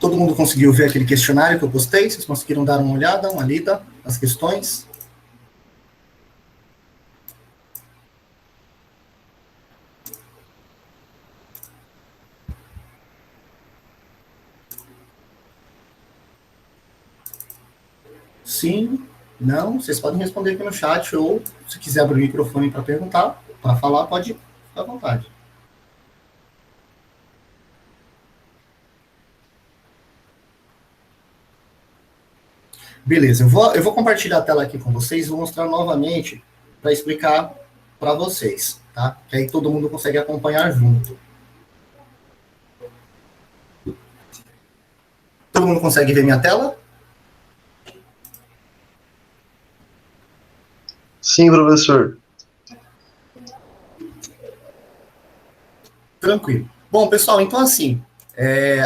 Todo mundo conseguiu ver aquele questionário que eu postei? Vocês conseguiram dar uma olhada, uma lida nas questões? Sim, não, vocês podem responder aqui no chat, ou se quiser abrir o microfone para perguntar, para falar, pode ficar à vontade. Beleza, eu vou compartilhar a tela aqui com vocês, vou mostrar novamente para explicar para vocês, tá? Que aí todo mundo consegue acompanhar junto. Todo mundo consegue ver minha tela? Sim, professor. Tranquilo. Bom, pessoal, então assim,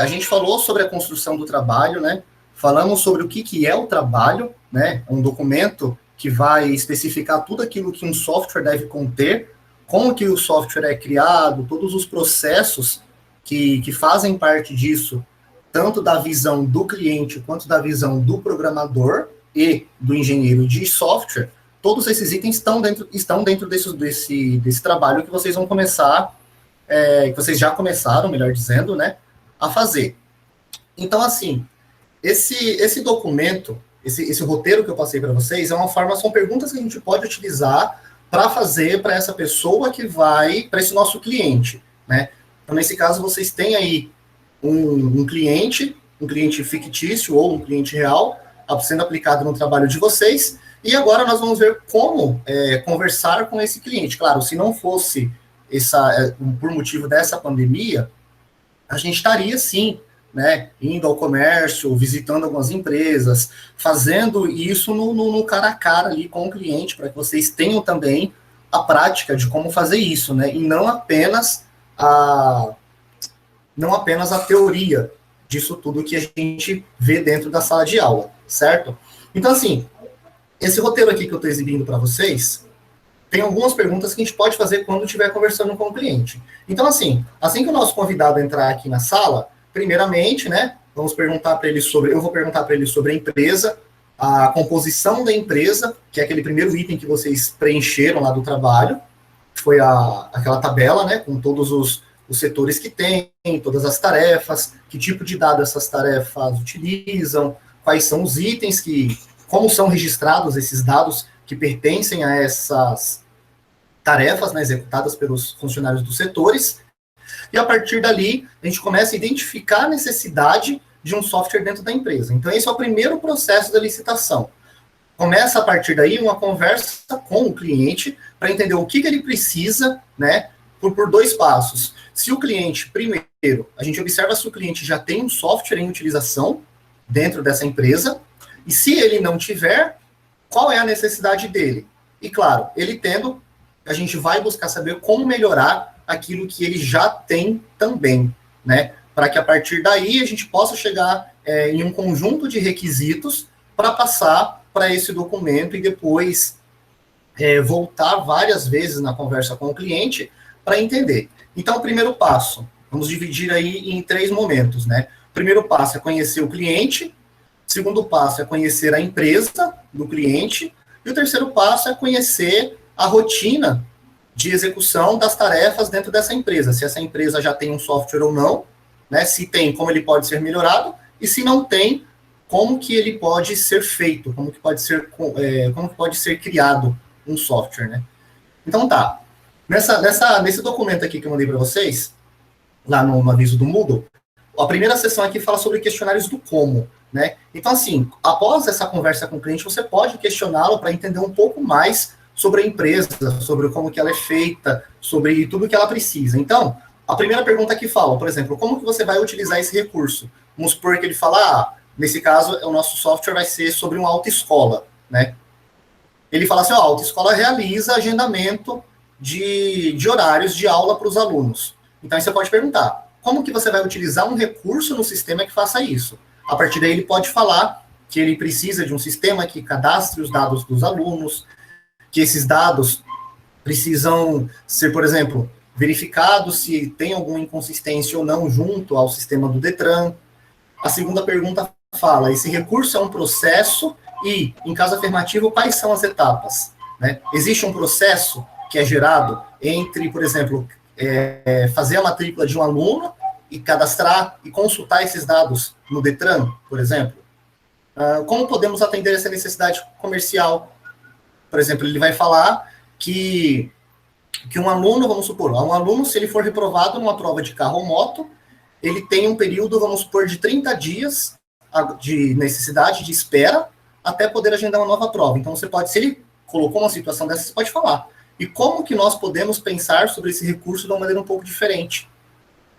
a gente falou sobre a construção do trabalho, né? Falamos sobre o que é o trabalho, né? Um documento que vai especificar tudo aquilo que um software deve conter, como que o software é criado, todos os processos que fazem parte disso, tanto da visão do cliente quanto da visão do programador e do engenheiro de software. Todos esses itens estão dentro desse trabalho que vocês vão começar, que vocês já começaram, melhor dizendo, né, a fazer. Então, assim, esse documento, esse roteiro que eu passei para vocês, são perguntas que a gente pode utilizar para fazer para essa pessoa que vai, para esse nosso cliente, né? Então, nesse caso, vocês têm aí um cliente fictício ou um cliente real, sendo aplicado no trabalho de vocês, e agora nós vamos ver como conversar com esse cliente. Claro, se não fosse por motivo dessa pandemia, a gente estaria, sim, né, indo ao comércio, visitando algumas empresas, fazendo isso no cara a cara ali com o cliente, para que vocês tenham também a prática de como fazer isso, né, e não apenas a teoria disso tudo que a gente vê dentro da sala de aula, certo? Então, assim, esse roteiro aqui que eu estou exibindo para vocês, tem algumas perguntas que a gente pode fazer quando estiver conversando com o cliente. Então, assim que o nosso convidado entrar aqui na sala, primeiramente, né, eu vou perguntar para ele sobre a empresa, a composição da empresa, que é aquele primeiro item que vocês preencheram lá do trabalho, foi aquela tabela, né, com todos os setores que tem, todas as tarefas, que tipo de dados essas tarefas utilizam, quais são os itens como são registrados esses dados que pertencem a essas tarefas, né, executadas pelos funcionários dos setores, e a partir dali a gente começa a identificar a necessidade de um software dentro da empresa. Então esse é o primeiro processo da licitação. Começa a partir daí uma conversa com o cliente para entender o que ele precisa, né, por dois passos. Se o cliente, primeiro, a gente observa se o cliente já tem um software em utilização dentro dessa empresa, e se ele não tiver, qual é a necessidade dele? E claro, ele tendo, a gente vai buscar saber como melhorar aquilo que ele já tem também, né? Para que a partir daí a gente possa chegar em um conjunto de requisitos para passar para esse documento e depois voltar várias vezes na conversa com o cliente para entender. Então, o primeiro passo, vamos dividir aí em 3 momentos, né? O primeiro passo é conhecer o cliente, o segundo passo é conhecer a empresa do cliente, e o terceiro passo é conhecer a rotina de execução das tarefas dentro dessa empresa, se essa empresa já tem um software ou não, né? Se tem, como ele pode ser melhorado, e se não tem, como que ele pode ser feito, como que pode ser criado um software, né? Então tá. Nesse documento aqui que eu mandei para vocês, lá no aviso do Moodle, a primeira sessão aqui fala sobre questionários do como, né? Então, assim, após essa conversa com o cliente, você pode questioná-lo para entender um pouco mais sobre a empresa, sobre como que ela é feita, sobre tudo que ela precisa. Então, a primeira pergunta aqui fala, por exemplo, como que você vai utilizar esse recurso? Vamos supor que ele fala, nesse caso, o nosso software vai ser sobre uma autoescola, né? Ele fala assim, a autoescola realiza agendamento de horários de aula para os alunos. Então, aí você pode perguntar, como que você vai utilizar um recurso no sistema que faça isso? A partir daí, ele pode falar que ele precisa de um sistema que cadastre os dados dos alunos, que esses dados precisam ser, por exemplo, verificados se tem alguma inconsistência ou não junto ao sistema do Detran, A segunda pergunta fala, esse recurso é um processo e, em caso afirmativo, quais são as etapas? Né? Existe um processo que é gerado entre, por exemplo, fazer a matrícula de um aluno e cadastrar e consultar esses dados no Detran, por exemplo? Como podemos atender essa necessidade comercial? Por exemplo, ele vai falar que um aluno, vamos supor, um aluno, se ele for reprovado numa prova de carro ou moto, ele tem um período, vamos supor, de 30 dias de necessidade de espera até poder agendar uma nova prova. Então, você pode, se ele colocou uma situação dessa, você pode falar. E como que nós podemos pensar sobre esse recurso de uma maneira um pouco diferente?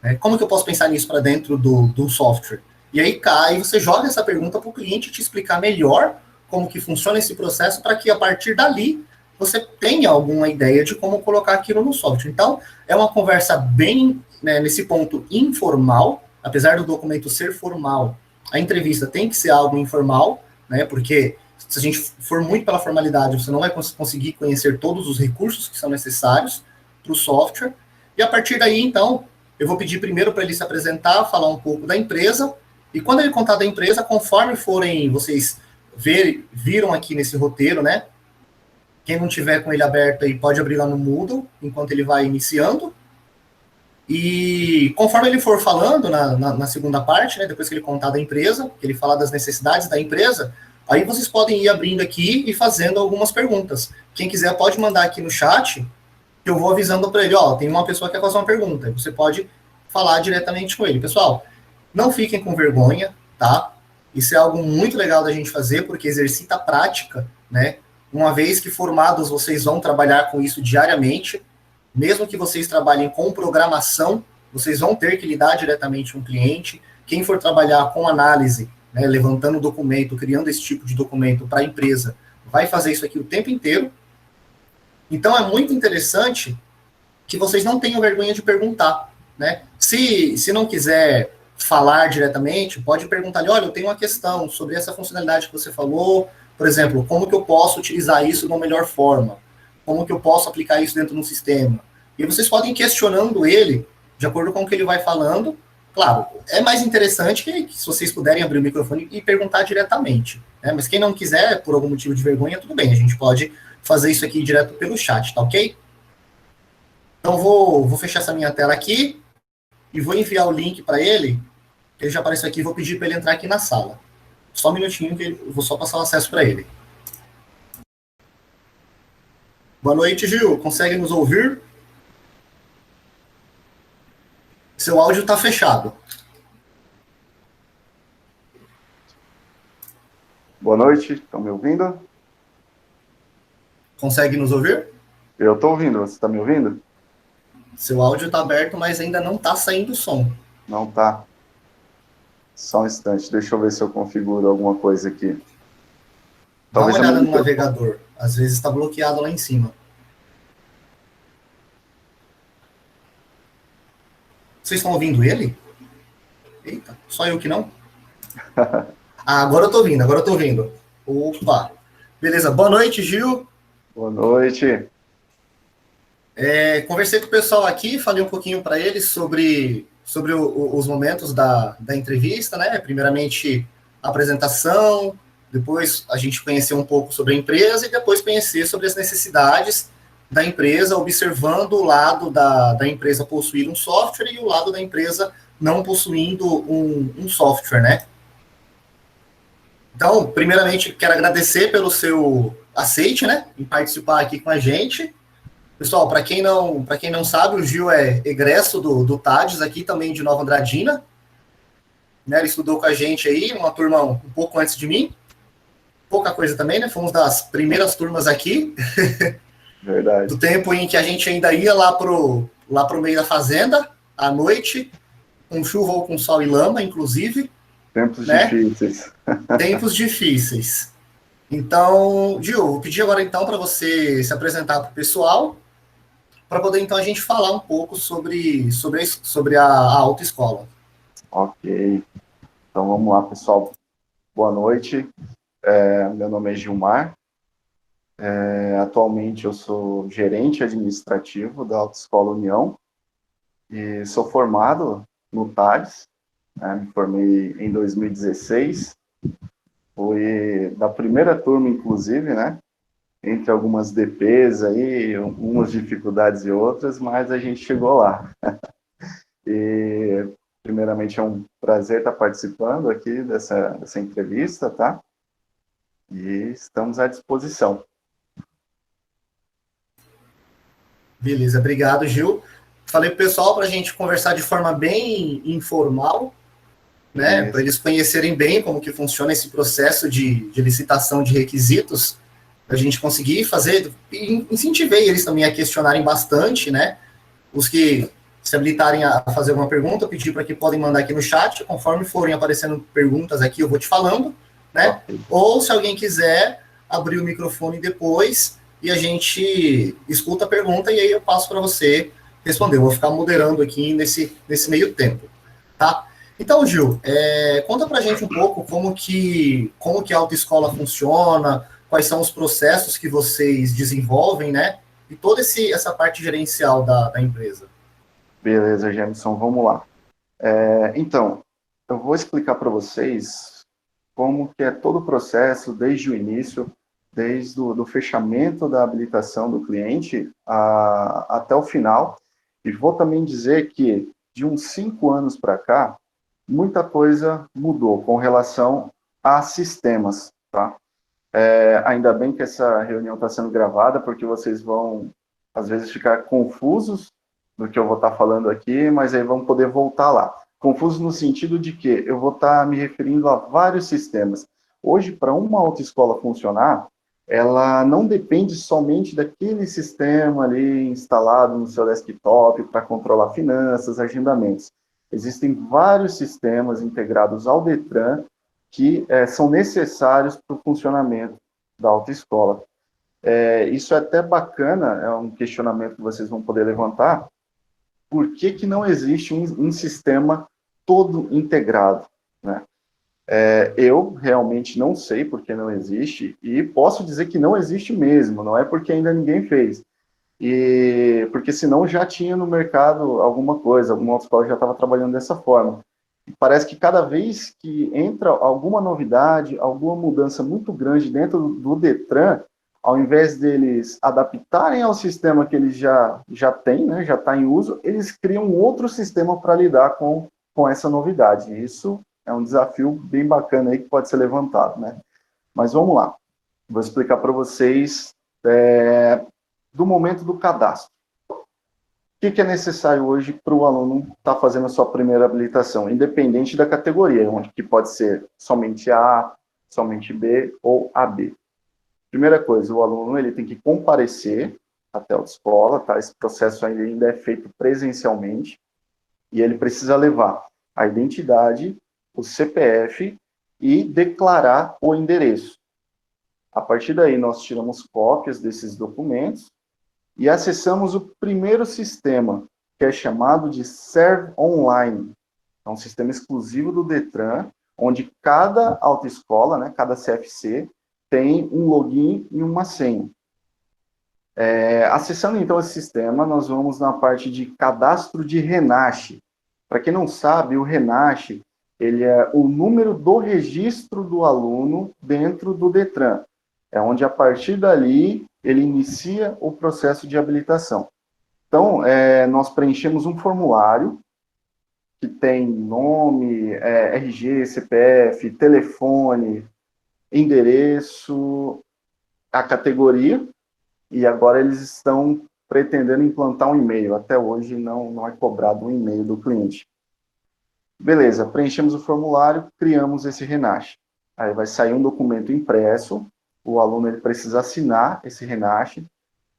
Né? Como que eu posso pensar nisso para dentro do software? E aí você joga essa pergunta para o cliente te explicar melhor como que funciona esse processo para que a partir dali você tenha alguma ideia de como colocar aquilo no software. Então, é uma conversa bem, né, nesse ponto informal, apesar do documento ser formal, a entrevista tem que ser algo informal, né, porque se a gente for muito pela formalidade, você não vai conseguir conhecer todos os recursos que são necessários para o software, e a partir daí, então, eu vou pedir primeiro para ele se apresentar, falar um pouco da empresa, e quando ele contar da empresa, conforme forem, vocês viram aqui nesse roteiro, né, quem não tiver com ele aberto aí pode abrir lá no Moodle, enquanto ele vai iniciando. E conforme ele for falando na segunda parte, né, depois que ele contar da empresa, que ele falar das necessidades da empresa, aí vocês podem ir abrindo aqui e fazendo algumas perguntas. Quem quiser pode mandar aqui no chat, que eu vou avisando para ele, ó, tem uma pessoa que quer fazer uma pergunta. Você pode falar diretamente com ele. Pessoal, não fiquem com vergonha, tá? Isso é algo muito legal da gente fazer, porque exercita a prática, né? Uma vez que formados, vocês vão trabalhar com isso diariamente. Mesmo que vocês trabalhem com programação, vocês vão ter que lidar diretamente com o cliente. Quem for trabalhar com análise, né, levantando documento, criando esse tipo de documento para a empresa, vai fazer isso aqui o tempo inteiro. Então, é muito interessante que vocês não tenham vergonha de perguntar, né? Se não quiser falar diretamente, pode perguntar ali, olha, eu tenho uma questão sobre essa funcionalidade que você falou, por exemplo, como que eu posso utilizar isso de uma melhor forma? Como que eu posso aplicar isso dentro do sistema? E vocês podem ir questionando ele, de acordo com o que ele vai falando. Claro, é mais interessante que se vocês puderem abrir o microfone e perguntar diretamente, né? Mas quem não quiser, por algum motivo de vergonha, tudo bem, a gente pode fazer isso aqui direto pelo chat, tá ok? Então, vou fechar essa minha tela aqui e vou enviar o link para ele, que ele já apareceu aqui, e vou pedir para ele entrar aqui na sala. Só um minutinho que eu vou só passar o acesso para ele. Boa noite, Gil. Consegue nos ouvir? Seu áudio está fechado. Boa noite, estão me ouvindo? Consegue nos ouvir? Eu estou ouvindo, você está me ouvindo? Seu áudio está aberto, mas ainda não está saindo som. Não tá. Só um instante, deixa eu ver se eu configuro alguma coisa aqui. Dá uma olhada no navegador. Às vezes está bloqueado lá em cima. Vocês estão ouvindo ele? Eita, só eu que não? Agora eu tô ouvindo. Opa. Beleza, boa noite, Gil. Boa noite. Conversei com o pessoal aqui, falei um pouquinho para eles sobre os momentos da entrevista, né? Primeiramente, a apresentação, depois a gente conhecer um pouco sobre a empresa e depois conhecer sobre as necessidades da empresa, observando o lado da empresa possuir um software e o lado da empresa não possuindo um software, né? Então, primeiramente, quero agradecer pelo seu aceite, né, em participar aqui com a gente. Pessoal, para quem não sabe, o Gil é egresso do TADES aqui também de Nova Andradina. Né, ele estudou com a gente aí, uma turma um pouco antes de mim. Pouca coisa também, né? Fomos das primeiras turmas aqui. Verdade. Do tempo em que a gente ainda ia lá pro meio da fazenda, à noite, com chuva ou com sol e lama, inclusive. Tempos, né? Difíceis. Tempos difíceis. Então, Gil, vou pedir agora então para você se apresentar para o pessoal, para poder então a gente falar um pouco sobre a autoescola. Ok. Então vamos lá, pessoal. Boa noite. Meu nome é Gilmar. Atualmente eu sou gerente administrativo da Autoescola União e sou formado no TADES né? Me formei em 2016, fui da primeira turma, inclusive, né? Entre algumas DPs aí, umas dificuldades e outras, mas a gente chegou lá. E, primeiramente, é um prazer estar participando aqui dessa entrevista, tá? E estamos à disposição. Beleza, obrigado, Gil. Falei pro pessoal para a gente conversar de forma bem informal, né, para Isso. eles conhecerem bem como que funciona esse processo de licitação de requisitos, para a gente conseguir fazer, e incentivei eles também a questionarem bastante, né, os que se habilitarem a fazer alguma pergunta, pedir para que podem mandar aqui no chat, conforme forem aparecendo perguntas aqui, eu vou te falando, né, Ok. ou se alguém quiser abrir o microfone depois e a gente escuta a pergunta e aí eu passo para você responder. Eu vou ficar moderando aqui nesse meio tempo, tá? Então, Gil, conta pra gente um pouco como que a autoescola funciona, quais são os processos que vocês desenvolvem, né? E toda essa parte gerencial da empresa. Beleza, Jameson, vamos lá. Então, eu vou explicar para vocês como que é todo o processo, desde o início, desde do fechamento da habilitação do cliente até o final. E vou também dizer que, de uns 5 anos para cá, muita coisa mudou com relação a sistemas, tá? Ainda bem que essa reunião está sendo gravada, porque vocês vão, às vezes, ficar confusos do que eu vou estar falando aqui, mas aí vão poder voltar lá. Confusos no sentido de que eu vou estar me referindo a vários sistemas. Hoje, para uma autoescola funcionar, ela não depende somente daquele sistema ali instalado no seu desktop para controlar finanças, agendamentos. Existem vários sistemas integrados ao Detran que são necessários para o funcionamento da autoescola. Isso é até bacana, é um questionamento que vocês vão poder levantar. Por que não existe um sistema todo integrado, né? Eu realmente não sei por que não existe, e posso dizer que não existe mesmo, não é porque ainda ninguém fez. E porque senão já tinha no mercado alguma coisa, alguma autoescola já estava trabalhando dessa forma. Parece que cada vez que entra alguma novidade, alguma mudança muito grande dentro do Detran, ao invés deles adaptarem ao sistema que eles já têm, né, já está em uso, eles criam um outro sistema para lidar com essa novidade. Isso é um desafio bem bacana aí que pode ser levantado, né? Mas vamos lá. Vou explicar para vocês do momento do cadastro. O que é necessário hoje para o aluno estar fazendo a sua primeira habilitação, independente da categoria, onde que pode ser somente A, somente B ou AB. Primeira coisa, o aluno ele tem que comparecer até a escola, tá? Esse processo ainda é feito presencialmente, e ele precisa levar a identidade, o CPF e declarar o endereço. A partir daí, nós tiramos cópias desses documentos e acessamos o primeiro sistema, que é chamado de Serve Online. É um sistema exclusivo do Detran, onde cada autoescola, né, cada CFC, tem um login e uma senha. Acessando, então, esse sistema, nós vamos na parte de cadastro de RENASCE. Para quem não sabe, o RENASCE ele é o número do registro do aluno dentro do Detran. É onde, a partir dali, ele inicia o processo de habilitação. Então, nós preenchemos um formulário que tem nome, RG, CPF, telefone, endereço, a categoria, e agora eles estão pretendendo implantar um e-mail. Até hoje não é cobrado um e-mail do cliente. Beleza, preenchemos o formulário, criamos esse RENASCE. Aí vai sair um documento impresso, o aluno ele precisa assinar esse RENASCE,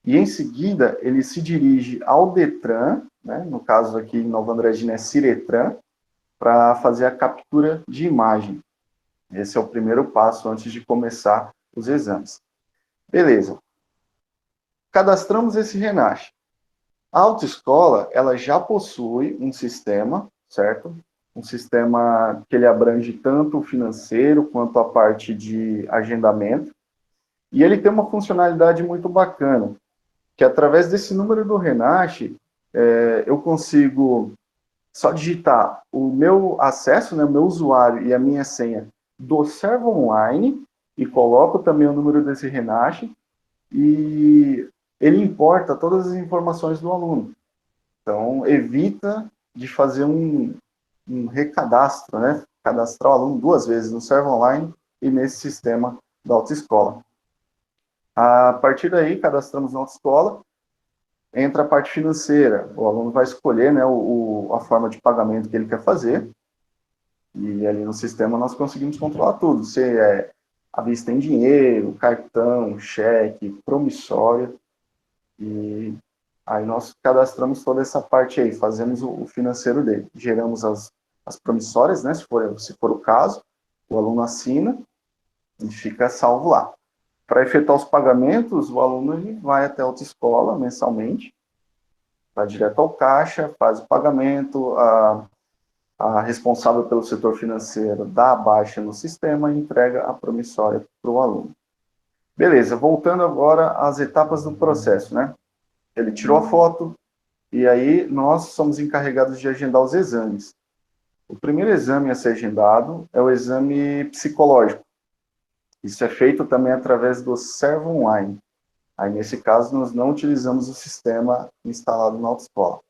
e em seguida ele se dirige ao Detran, né, no caso aqui em Nova Andradina é Ciretran, para fazer a captura de imagem. Esse é o primeiro passo antes de começar os exames. Beleza. Cadastramos esse RENASCE. A autoescola, ela já possui um sistema, certo? Um sistema que ele abrange tanto o financeiro quanto a parte de agendamento. E ele tem uma funcionalidade muito bacana, que através desse número do RENASCE, eu consigo só digitar o meu acesso, né, o meu usuário e a minha senha do servo online, e coloco também o número desse Renache, e ele importa todas as informações do aluno. Então, evita de fazer um recadastro, né? Cadastrar o aluno 2 vezes no servo online e nesse sistema da autoescola. A partir daí, cadastramos na autoescola, entra a parte financeira. O aluno vai escolher, né, a forma de pagamento que ele quer fazer, e ali no sistema nós conseguimos controlar tudo. Se é à vista em dinheiro, cartão, cheque, promissória, e aí nós cadastramos toda essa parte aí, fazemos o financeiro dele, geramos as promissórias, né, se for o caso, o aluno assina e fica salvo lá. Para efetuar os pagamentos, o aluno ele vai até a autoescola mensalmente, vai direto ao caixa, faz o pagamento, a responsável pelo setor financeiro dá a baixa no sistema e entrega a promissória para o aluno. Beleza, voltando agora às etapas do processo, né? Ele tirou a foto e aí nós somos encarregados de agendar os exames. O primeiro exame a ser agendado é o exame psicológico. Isso é feito também através do servo online. Aí, nesse caso, nós não utilizamos o sistema instalado na autoescola.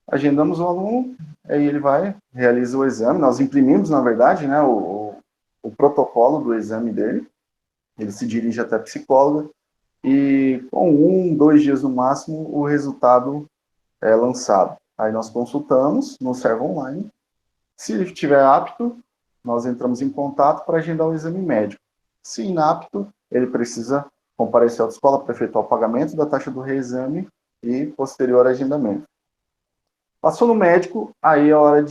Agendamos o aluno, aí ele vai, realiza o exame. Nós imprimimos, na verdade, né, o protocolo do exame dele. Ele se dirige até a psicóloga e, com 2 dias no máximo, o resultado é lançado. Aí nós consultamos no servo online. Se ele estiver apto, nós entramos em contato para agendar o exame médico. Se inapto, ele precisa comparecer à autoescola para efetuar o pagamento da taxa do reexame e posterior agendamento. Passou no médico, aí é hora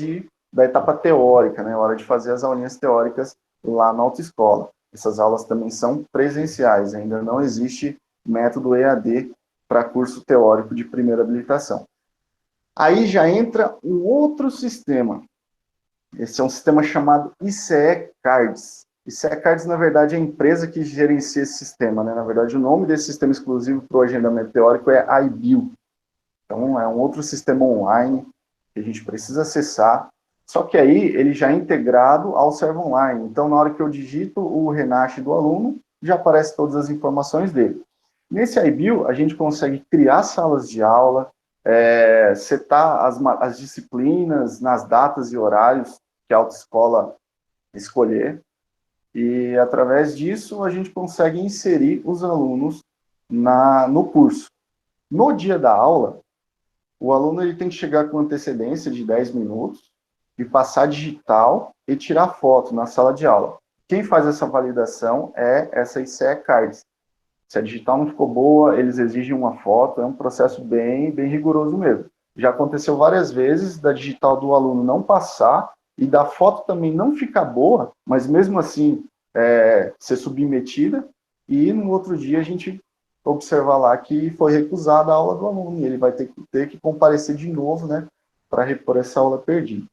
da etapa teórica, né? É hora de fazer as aulinhas teóricas lá na autoescola. Essas aulas também são presenciais, ainda não existe método EAD para curso teórico de primeira habilitação. Aí já entra um outro sistema. Esse é um sistema chamado ICE Cards. ICE Cards, na verdade, é a empresa que gerencia esse sistema, né? Na verdade, o nome desse sistema exclusivo para o agendamento teórico é iBio. Então, é um outro sistema online que a gente precisa acessar. Só que aí, ele já é integrado ao servo online. Então, na hora que eu digito o Renache do aluno, já aparecem todas as informações dele. Nesse iBio, a gente consegue criar salas de aula, setar as disciplinas nas datas e horários que a autoescola escolher, e através disso a gente consegue inserir os alunos no curso. No dia da aula, o aluno ele tem que chegar com antecedência de 10 minutos e passar digital e tirar foto na sala de aula. Quem faz essa validação é essa ICE Cards. Se a digital não ficou boa, eles exigem uma foto, é um processo bem rigoroso mesmo. Já aconteceu várias vezes da digital do aluno não passar e da foto também não ficar boa, mas mesmo assim ser submetida, e no outro dia a gente observar lá que foi recusada a aula do aluno, e ele vai ter que comparecer de novo, né, para repor essa aula perdida.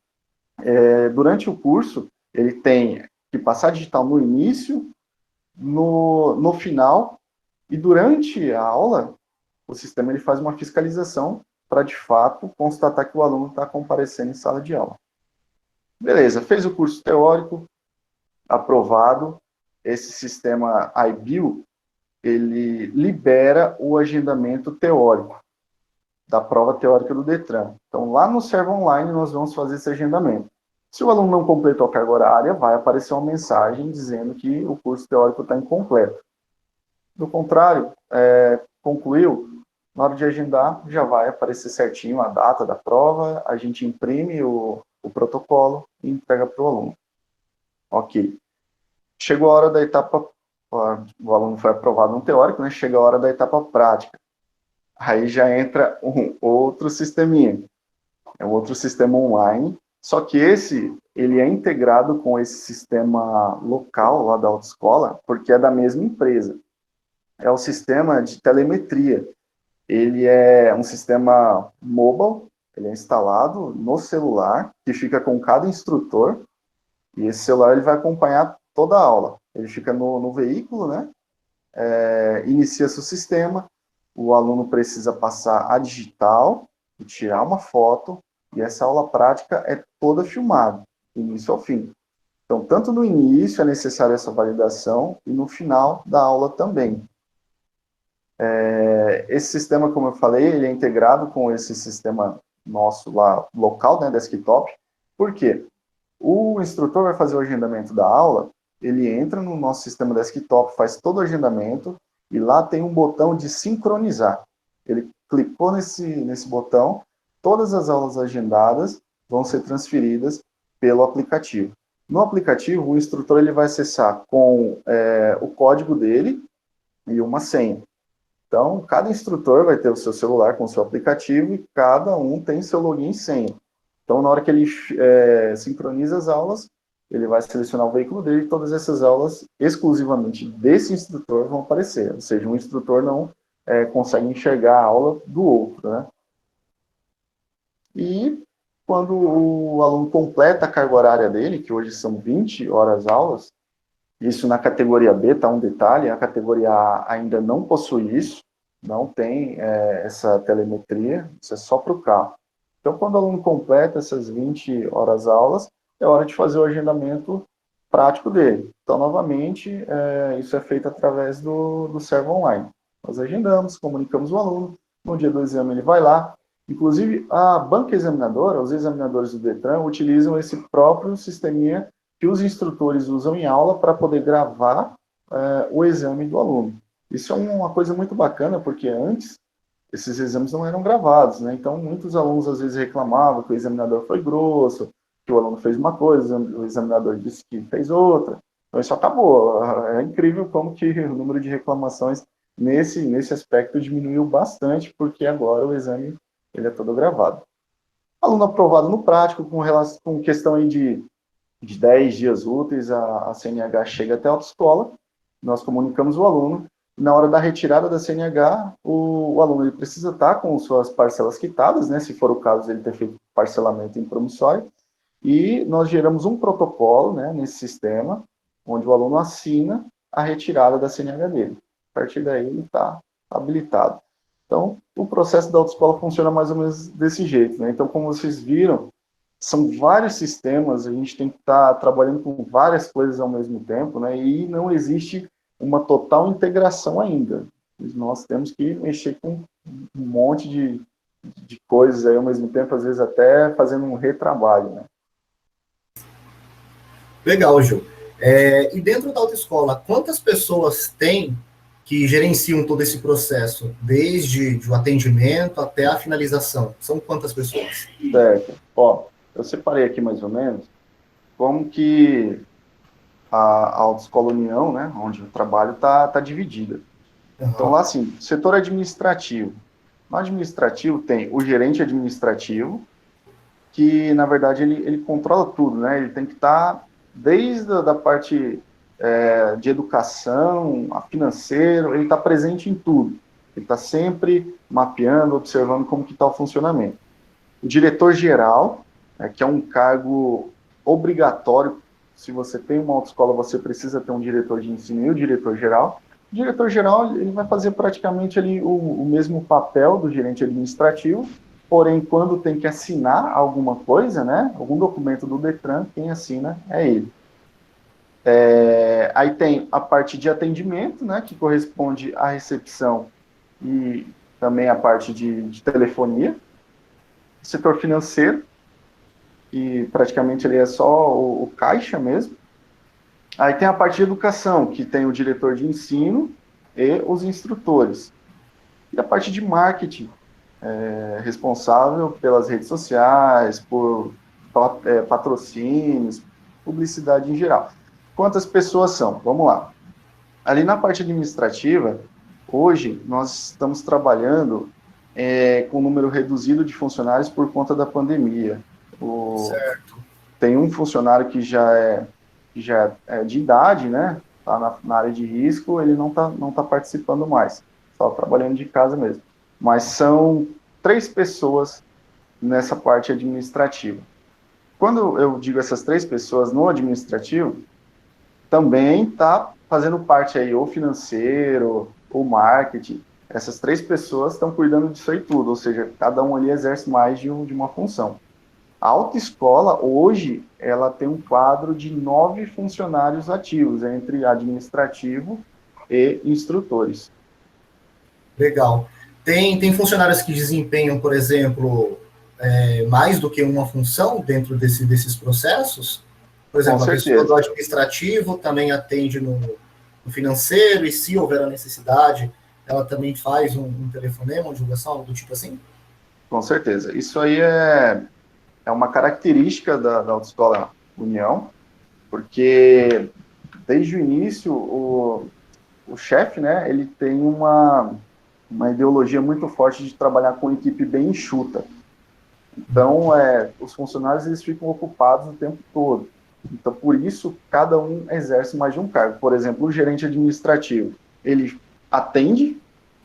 Durante o curso, ele tem que passar digital no início, no final, e durante a aula, o sistema ele faz uma fiscalização para, de fato, constatar que o aluno está comparecendo em sala de aula. Beleza, fez o curso teórico, aprovado. Esse sistema iBio, ele libera o agendamento teórico da prova teórica do Detran. Então, lá no servo online, nós vamos fazer esse agendamento. Se o aluno não completou a carga horária, vai aparecer uma mensagem dizendo que o curso teórico está incompleto. Do contrário, concluiu, na hora de agendar, já vai aparecer certinho a data da prova, a gente imprime o protocolo e entrega para o aluno. Ok. Chegou a hora da etapa, o aluno foi aprovado no teórico, né? Chega a hora da etapa prática. Aí já entra um outro sisteminha. É um outro sistema online, só que ele é integrado com esse sistema local lá da autoescola, porque é da mesma empresa. É o sistema de telemetria. Ele é um sistema mobile, ele é instalado no celular, que fica com cada instrutor, e esse celular ele vai acompanhar toda a aula. Ele fica no veículo, né? Inicia-se o sistema, o aluno precisa passar a digital e tirar uma foto, E essa aula prática é toda filmada, do início ao fim. Então, tanto no início é necessária essa validação e no final da aula também. Esse sistema, como eu falei, ele é integrado com esse sistema nosso lá, local, né, desktop. Por quê? O instrutor vai fazer o agendamento da aula, ele entra no nosso sistema desktop, faz todo o agendamento, e lá tem um botão de sincronizar. Ele clicou nesse botão, todas as aulas agendadas vão ser transferidas pelo aplicativo. No aplicativo, o instrutor ele vai acessar com o código dele e uma senha. Então, cada instrutor vai ter o seu celular com o seu aplicativo e cada um tem seu login e senha. Então, na hora que ele sincroniza as aulas, ele vai selecionar o veículo dele e todas essas aulas exclusivamente desse instrutor vão aparecer. Ou seja, um instrutor não consegue enxergar a aula do outro, né? E quando o aluno completa a carga horária dele, que hoje são 20 horas aulas, isso na categoria B, tá um detalhe, a categoria A ainda não possui isso, não tem essa telemetria, isso é só para o carro. Então, quando o aluno completa essas 20 horas aulas, é hora de fazer o agendamento prático dele. Então, novamente, isso é feito através do servo online. Nós agendamos, comunicamos o aluno, no dia do exame ele vai lá. Inclusive, a banca examinadora, os examinadores do Detran, utilizam esse próprio sisteminha que os instrutores usam em aula para poder gravar o exame do aluno. Isso é uma coisa muito bacana, porque antes esses exames não eram gravados, né? Então, muitos alunos às vezes reclamavam que o examinador foi grosso, que o aluno fez uma coisa, o examinador disse que fez outra. Então, isso acabou. É incrível como que o número de reclamações nesse aspecto diminuiu bastante, porque agora o exame ele é todo gravado. Aluno aprovado no prático, com questão aí de 10 dias úteis, a CNH chega até a autoescola, nós comunicamos o aluno, na hora da retirada da CNH, o aluno ele precisa estar com suas parcelas quitadas, né, se for o caso ele ter feito parcelamento em promissório, e nós geramos um protocolo, né, nesse sistema, onde o aluno assina a retirada da CNH dele. A partir daí ele está habilitado. Então, o processo da autoescola funciona mais ou menos desse jeito, né? Então, como vocês viram, são vários sistemas, a gente tem que estar trabalhando com várias coisas ao mesmo tempo, né? E não existe uma total integração ainda. Nós temos que mexer com um monte de coisas aí ao mesmo tempo, às vezes até fazendo um retrabalho, né? Legal, Gil. E dentro da autoescola, quantas pessoas tem que gerenciam todo esse processo, desde o atendimento até a finalização? São quantas pessoas? Certo. Ó, eu separei aqui mais ou menos como que a Autoescola União, né, onde eu trabalho, tá dividida. Uhum. Então, lá, assim, setor administrativo. No administrativo tem o gerente administrativo, que, na verdade, ele controla tudo, né? Ele tem que estar desde a parte de educação, a financeiro, ele está presente em tudo. Ele está sempre mapeando, observando como que está o funcionamento. O diretor-geral, que é um cargo obrigatório. Se você tem uma autoescola, você precisa ter um diretor de ensino e o diretor-geral. O diretor-geral ele vai fazer praticamente ali o mesmo papel do gerente administrativo, porém, quando tem que assinar alguma coisa, né, algum documento do Detran, quem assina é ele. Aí tem a parte de atendimento, né, que corresponde à recepção e também a parte de telefonia. O setor financeiro, que praticamente ele é só o caixa mesmo. Aí tem a parte de educação, que tem o diretor de ensino e os instrutores. E a parte de marketing, responsável pelas redes sociais, por patrocínios, publicidade em geral. Quantas pessoas são? Vamos lá. Ali na parte administrativa, hoje nós estamos trabalhando com um número reduzido de funcionários por conta da pandemia. Certo. Tem um funcionário que já é de idade, né? Está na área de risco, ele não tá participando mais, só trabalhando de casa mesmo. Mas são 3 pessoas nessa parte administrativa. Quando eu digo essas 3 pessoas no administrativo, também está fazendo parte aí o financeiro, o marketing. Essas 3 pessoas estão cuidando disso aí tudo, ou seja, cada um ali exerce mais de uma função. A autoescola, hoje, ela tem um quadro de 9 funcionários ativos, entre administrativo e instrutores. Legal. Tem funcionários que desempenham, por exemplo, mais do que uma função dentro desses processos? Por Com exemplo, a pessoa do certeza, administrativo também atende no financeiro, e se houver a necessidade, ela também faz um telefonema, uma divulgação, algo do tipo assim? com certeza. Isso aí é uma característica da Autoescola União, porque desde o início o chefe, né, ele tem uma ideologia muito forte de trabalhar com equipe bem enxuta. Então, os funcionários eles ficam ocupados o tempo todo. Então, por isso, cada um exerce mais de um cargo. Por exemplo, o gerente administrativo, ele atende,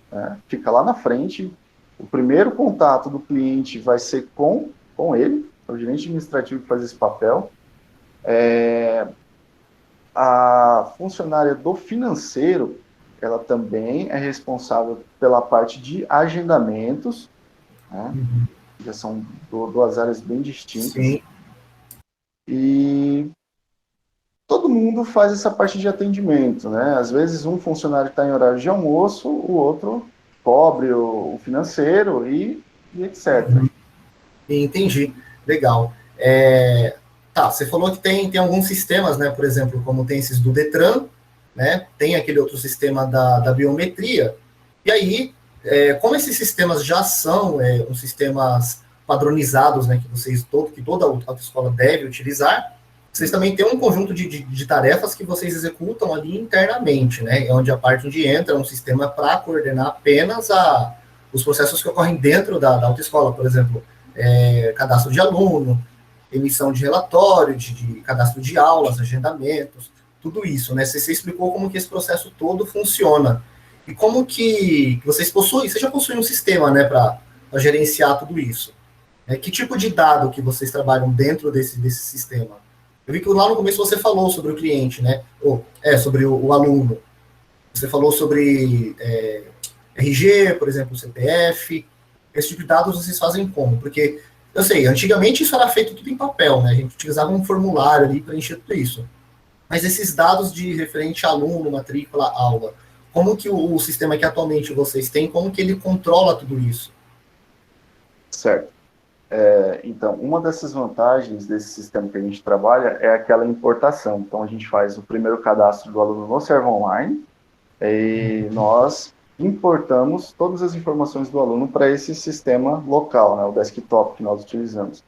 né, fica lá na frente, o primeiro contato do cliente vai ser com ele, é o gerente administrativo que faz esse papel. A funcionária do financeiro, ela também é responsável pela parte de agendamentos, né? Já são duas áreas bem distintas. Sim. E todo mundo faz essa parte de atendimento, né? Às vezes um funcionário está em horário de almoço, o outro cobre o financeiro e etc. Entendi. Legal. Tá, você falou que tem alguns sistemas, né? Por exemplo, como tem esses do Detran, né? Tem aquele outro sistema da biometria. E aí, como esses sistemas já são os sistemas padronizados, né? Que toda autoescola deve utilizar, vocês também têm um conjunto de tarefas que vocês executam ali internamente, né? Onde a parte onde entra um sistema para coordenar apenas os processos que ocorrem dentro da autoescola, por exemplo, cadastro de aluno, emissão de relatório, de cadastro de aulas, agendamentos, tudo isso, né? Você explicou como que esse processo todo funciona. E como que vocês já possuem um sistema, né, para gerenciar tudo isso. Que tipo de dado que vocês trabalham dentro desse sistema? Eu vi que lá no começo você falou sobre o cliente, né? Sobre o aluno. Você falou sobre RG, por exemplo, CPF. Esse tipo de dados vocês fazem como? Porque, eu sei, antigamente isso era feito tudo em papel, né? A gente utilizava um formulário ali para encher tudo isso. Mas esses dados de referente a aluno, matrícula, aula, como que o sistema que atualmente vocês têm, como que ele controla tudo isso? Certo. Então, uma dessas vantagens desse sistema que a gente trabalha é aquela importação. Então, a gente faz o primeiro cadastro do aluno no Servo Online e nós importamos todas as informações do aluno para esse sistema local, né, o desktop que nós utilizamos.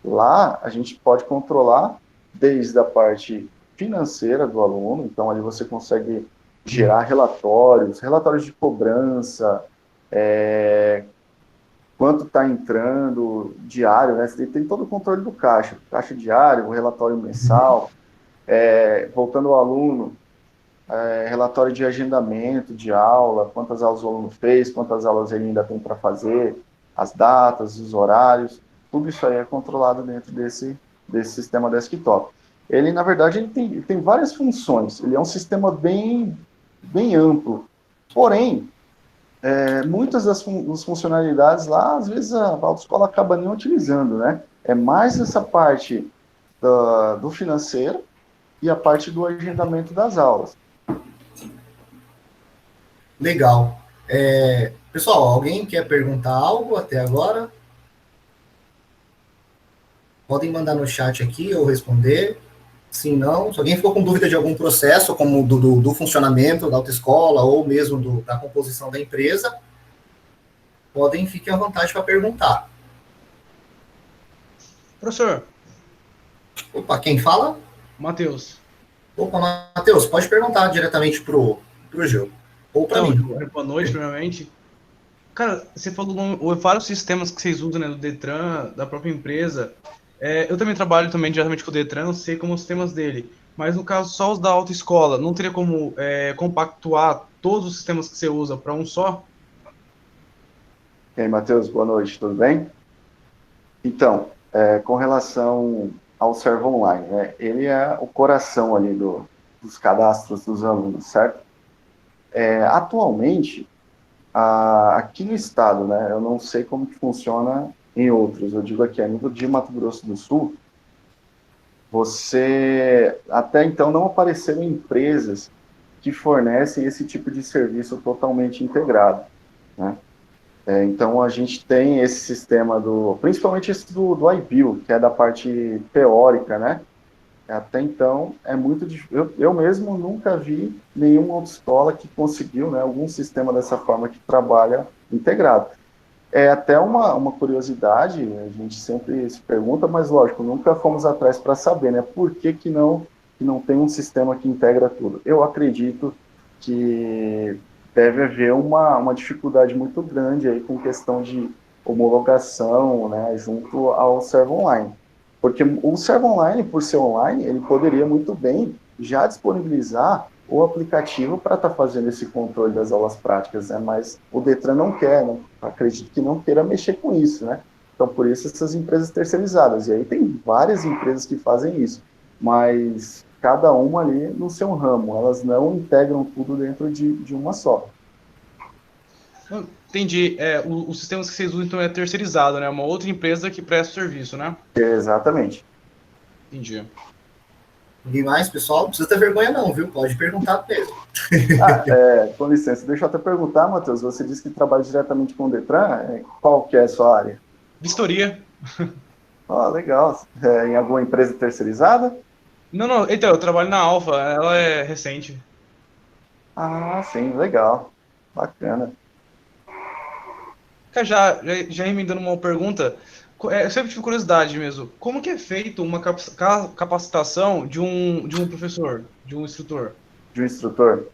Lá, a gente pode controlar desde a parte financeira do aluno, então ali você consegue gerar relatórios de cobrança, quanto está entrando diário, né? Você tem todo o controle do caixa diário, o relatório mensal, voltando ao aluno, relatório de agendamento de aula, quantas aulas o aluno fez, quantas aulas ele ainda tem para fazer, as datas, os horários, tudo isso aí é controlado dentro desse sistema desktop. Ele, na verdade, ele tem várias funções, ele é um sistema bem amplo, porém, muitas das funcionalidades lá, às vezes a autoescola acaba nem utilizando, né? É mais essa parte do financeiro e a parte do agendamento das aulas. Legal. Pessoal, alguém quer perguntar algo até agora? Podem mandar no chat aqui ou responder. Se não, se alguém ficou com dúvida de algum processo, como do funcionamento da autoescola ou mesmo da composição da empresa, fiquem à vontade para perguntar. Professor. Opa, quem fala? Matheus. Opa, Matheus, pode perguntar diretamente pro Gil. Ou para mim. Boa noite, primeiramente. Cara, você falou vários sistemas que vocês usam, né, do Detran, da própria empresa. Eu também trabalho diretamente com o Detran, eu sei como os sistemas dele. Mas no caso, só os da autoescola, não teria como compactuar todos os sistemas que você usa para um só? E aí, Matheus, boa noite, tudo bem? Então, com relação ao Servo Online, né, ele é o coração ali dos cadastros dos alunos, certo? Atualmente, aqui no estado, né, eu não sei como que funciona em outros, eu digo aqui, a nível de Mato Grosso do Sul, você, até então, não apareceram empresas que fornecem esse tipo de serviço totalmente integrado, né? Então, a gente tem esse sistema principalmente esse do IBIL, que é da parte teórica, né? Até então, é muito difícil. Eu mesmo nunca vi nenhuma outra escola que conseguiu, né, algum sistema dessa forma que trabalha integrado. É até uma curiosidade, a gente sempre se pergunta, mas lógico, nunca fomos atrás para saber, né, por que não tem um sistema que integra tudo. Eu acredito que deve haver uma dificuldade muito grande aí com questão de homologação, né, junto ao Servo Online. Porque o Servo Online, por ser online, ele poderia muito bem já disponibilizar o aplicativo para estar fazendo esse controle das aulas práticas, né? Mas o Detran não quer, né? Acredito que não queira mexer com isso, né? Então, por isso, essas empresas terceirizadas. E aí tem várias empresas que fazem isso, mas cada uma ali no seu ramo, elas não integram tudo dentro de uma só. Entendi. Os sistemas que vocês usam então é terceirizado, né? Uma outra empresa que presta o serviço, né? Exatamente. Entendi. Ninguém mais, pessoal? Não precisa ter vergonha não, viu? Pode perguntar mesmo. Com licença, deixa eu até perguntar, Matheus, você disse que trabalha diretamente com o Detran, qual que é a sua área? Vistoria. Legal. Em alguma empresa terceirizada? Não, então, eu trabalho na Alfa, ela é recente. Ah, sim, legal. Bacana. Cara, já emendando uma pergunta, eu sempre tive curiosidade mesmo, como que é feito uma capacitação de um professor, de um instrutor? De um instrutor?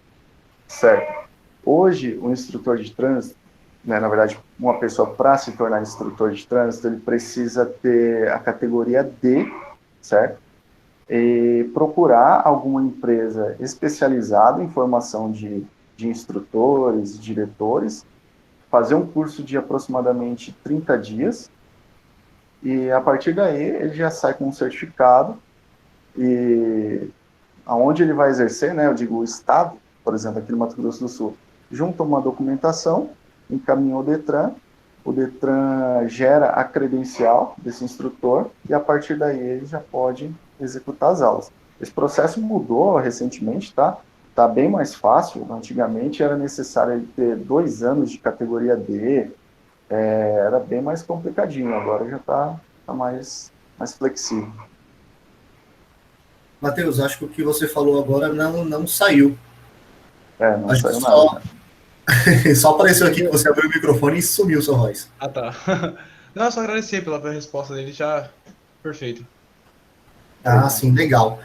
Certo. Hoje, o instrutor de trânsito, né, na verdade, uma pessoa para se tornar instrutor de trânsito, ele precisa ter a categoria D, certo? E procurar alguma empresa especializada em formação de instrutores, diretores, fazer um curso de aproximadamente 30 dias, e a partir daí ele já sai com um certificado, e aonde ele vai exercer, né, eu digo o Estado, por exemplo, aqui no Mato Grosso do Sul, junta uma documentação, encaminha o Detran gera a credencial desse instrutor, e a partir daí ele já pode executar as aulas. Esse processo mudou recentemente, tá? Tá bem mais fácil. Antigamente era necessário ele ter 2 anos de categoria D, era bem mais complicadinho, agora já tá mais flexível. Matheus, acho que o que você falou agora não saiu. Não Acho que saiu nada. só apareceu aqui que você abriu o microfone e sumiu, seu Royce. Ah, tá. Não, é só agradecer pela resposta dele, já perfeito. Ah, sim, legal.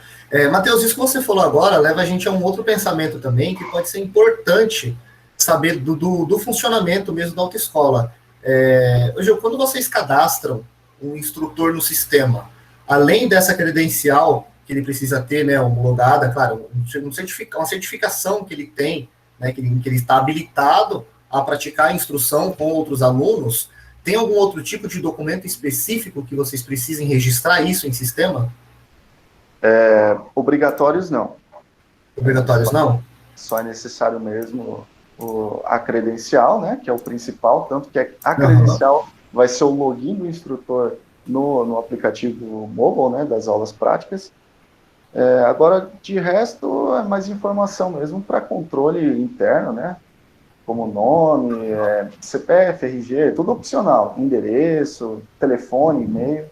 Matheus, isso que você falou agora leva a gente a um outro pensamento também, que pode ser importante saber do funcionamento mesmo da autoescola. Hoje, quando vocês cadastram um instrutor no sistema, além dessa credencial que ele precisa ter, né, homologada, claro, uma certificação que ele tem, né, que ele está habilitado a praticar a instrução com outros alunos, tem algum outro tipo de documento específico que vocês precisem registrar isso em sistema? Obrigatórios não. Obrigatórios não? Só é necessário mesmo a credencial, né, que é o principal, tanto que a credencial vai ser o login do instrutor no aplicativo mobile, né, das aulas práticas. Agora, de resto, é mais informação mesmo para controle interno, né, como nome, CPF, RG, tudo opcional, endereço, telefone, e-mail.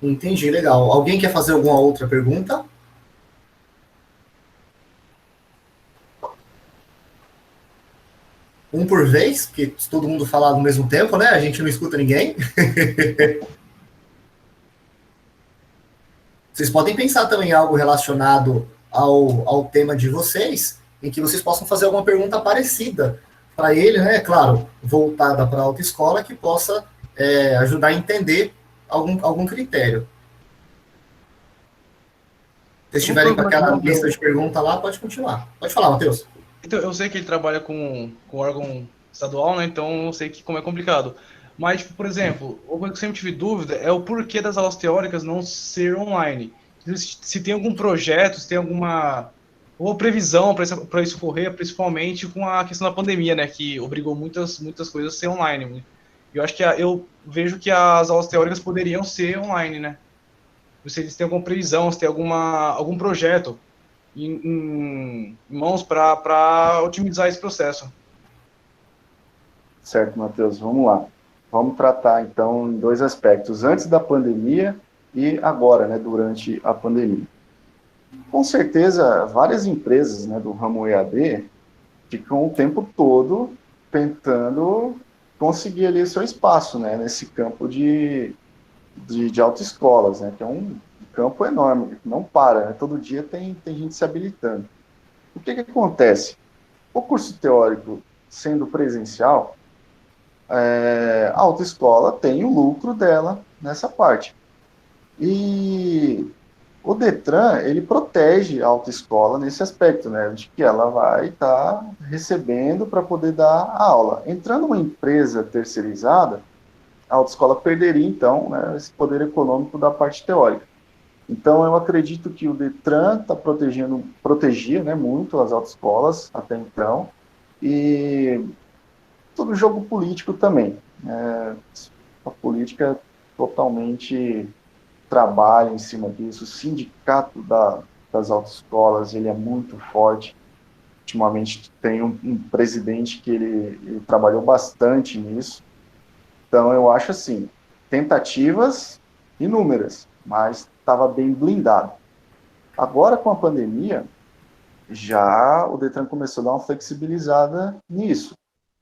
Entendi, legal. Alguém quer fazer alguma outra pergunta? Um por vez, porque se todo mundo falar ao mesmo tempo, né? A gente não escuta ninguém. Vocês podem pensar também em algo relacionado ao tema de vocês, em que vocês possam fazer alguma pergunta parecida para ele, né? Claro, voltada para a autoescola, que possa ajudar a entender algum critério. Se vocês estiverem com aquela lista de perguntas lá, pode continuar. Pode falar, Matheus. Então, eu sei que ele trabalha com órgão estadual, né? Então eu sei como é complicado. Mas, por exemplo, uma coisa que eu sempre tive dúvida é o porquê das aulas teóricas não ser online. Se tem algum projeto, se tem alguma previsão para isso ocorrer, principalmente com a questão da pandemia, né? Que obrigou muitas coisas a ser online. Eu acho que eu vejo que as aulas teóricas poderiam ser online, né? Se eles têm alguma previsão, se tem algum projeto em mãos para otimizar esse processo. Certo, Matheus, vamos lá. Vamos tratar, então, em dois aspectos, antes da pandemia e agora, né, durante a pandemia. Com certeza, várias empresas, né, do ramo EAD ficam o tempo todo tentando conseguir ali seu espaço, né, nesse campo de autoescolas, né, que é um campo enorme, não para, né, todo dia tem gente se habilitando. O que acontece? O curso teórico sendo presencial, a autoescola tem o lucro dela nessa parte. E o Detran, ele protege a autoescola nesse aspecto, né, de que ela vai estar recebendo para poder dar a aula. Entrando uma empresa terceirizada, a autoescola perderia, então, né, esse poder econômico da parte teórica. Então, eu acredito que o Detran está protegia, né, muito as autoescolas até então, e todo jogo político também. A política totalmente trabalha em cima disso. O sindicato das autoescolas, ele é muito forte. Ultimamente tem um presidente que ele trabalhou bastante nisso. Então, eu acho assim, tentativas inúmeras, mas estava bem blindado. Agora, com a pandemia, já o Detran começou a dar uma flexibilizada nisso.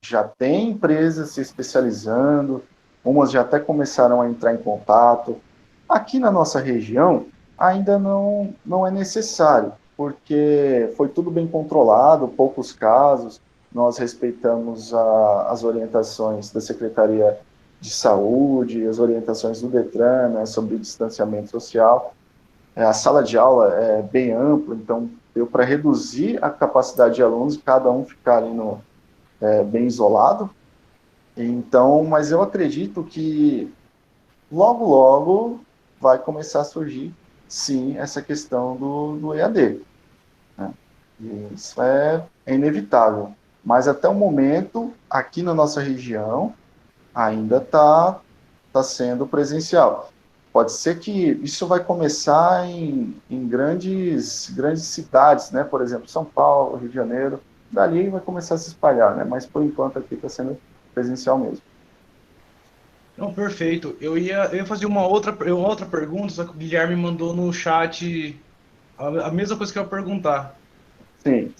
Já tem empresas se especializando, umas já até começaram a entrar em contato. Aqui na nossa região, ainda não é necessário, porque foi tudo bem controlado, poucos casos, nós respeitamos as orientações da Secretaria de Saúde, as orientações do Detran, né, sobre o distanciamento social. A sala de aula é bem ampla, então deu para reduzir a capacidade de alunos, cada um ficar ali bem isolado. Então, mas eu acredito que logo, logo vai começar a surgir, sim, essa questão do EAD. Né? E isso é inevitável. Mas até o momento, aqui na nossa região, ainda tá sendo presencial. Pode ser que isso vai começar em grandes cidades, né? Por exemplo, São Paulo, Rio de Janeiro. Dali vai começar a se espalhar, né? Mas por enquanto aqui está sendo presencial mesmo. Não, perfeito. Eu ia fazer uma outra pergunta, só que o Guilherme mandou no chat a mesma coisa que eu ia perguntar. Sim,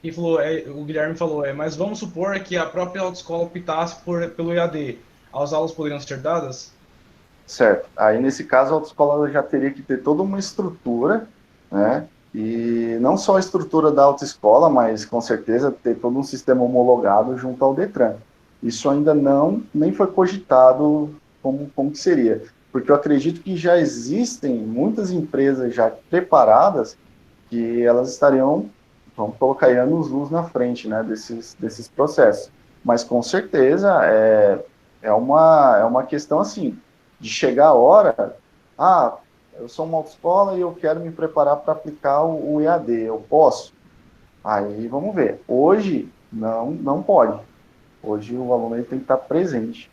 E falou, o Guilherme falou, mas vamos supor que a própria autoescola optasse pelo EAD. As aulas poderiam ser dadas? certo. Aí, nesse caso, a autoescola já teria que ter toda uma estrutura, né? E não só a estrutura da autoescola, mas com certeza ter todo um sistema homologado junto ao Detran. Isso ainda nem foi cogitado como que seria. Porque eu acredito que já existem muitas empresas já preparadas que elas estariam, vamos colocar aí, anos-luz na frente, né, desses processos. Mas com certeza é uma questão assim, de chegar a hora, eu sou uma autoescola e eu quero me preparar para aplicar o EAD, eu posso? Aí vamos ver. Hoje, não pode. Hoje o aluno ele tem que estar presente.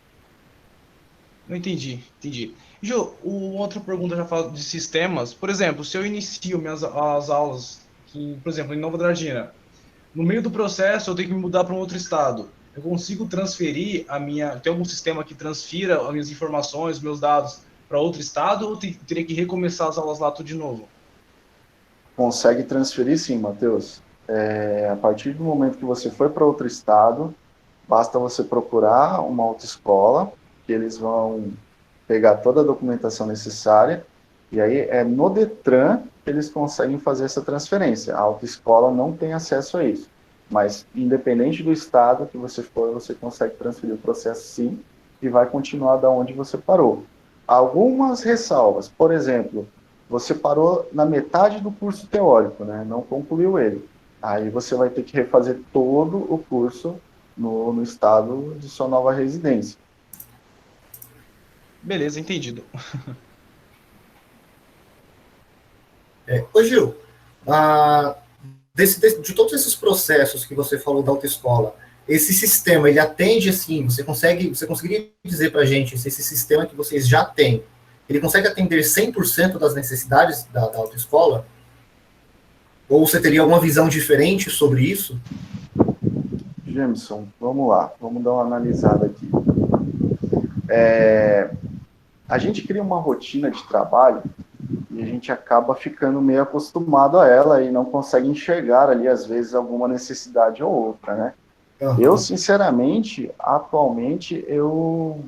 Não entendi, entendi. Ju, outra pergunta já fala de sistemas. Por exemplo, se eu inicio as aulas, por exemplo, em Nova Dradina, no meio do processo eu tenho que me mudar para um outro estado. Eu consigo transferir tem algum sistema que transfira as minhas informações, meus dados para outro estado ou teria que recomeçar as aulas lá tudo de novo? Consegue transferir sim, Matheus. A partir do momento que você foi para outro estado, basta você procurar uma autoescola, que eles vão pegar toda a documentação necessária, e aí é no Detran que eles conseguem fazer essa transferência. A autoescola não tem acesso a isso. Mas, independente do estado que você for, você consegue transferir o processo sim, e vai continuar da onde você parou. Algumas ressalvas, por exemplo, você parou na metade do curso teórico, né? Não concluiu ele. Aí você vai ter que refazer todo o curso no estado de sua nova residência. Beleza, entendido. Ô Gil, de todos esses processos que você falou da autoescola, esse sistema, ele atende, assim, você conseguiria dizer para a gente se esse sistema que vocês já têm, ele consegue atender 100% das necessidades da autoescola? Ou você teria alguma visão diferente sobre isso? Jameson, vamos lá, vamos dar uma analisada aqui. A gente cria uma rotina de trabalho e a gente acaba ficando meio acostumado a ela e não consegue enxergar ali, às vezes, alguma necessidade ou outra, né? Uhum. Eu, sinceramente, atualmente, eu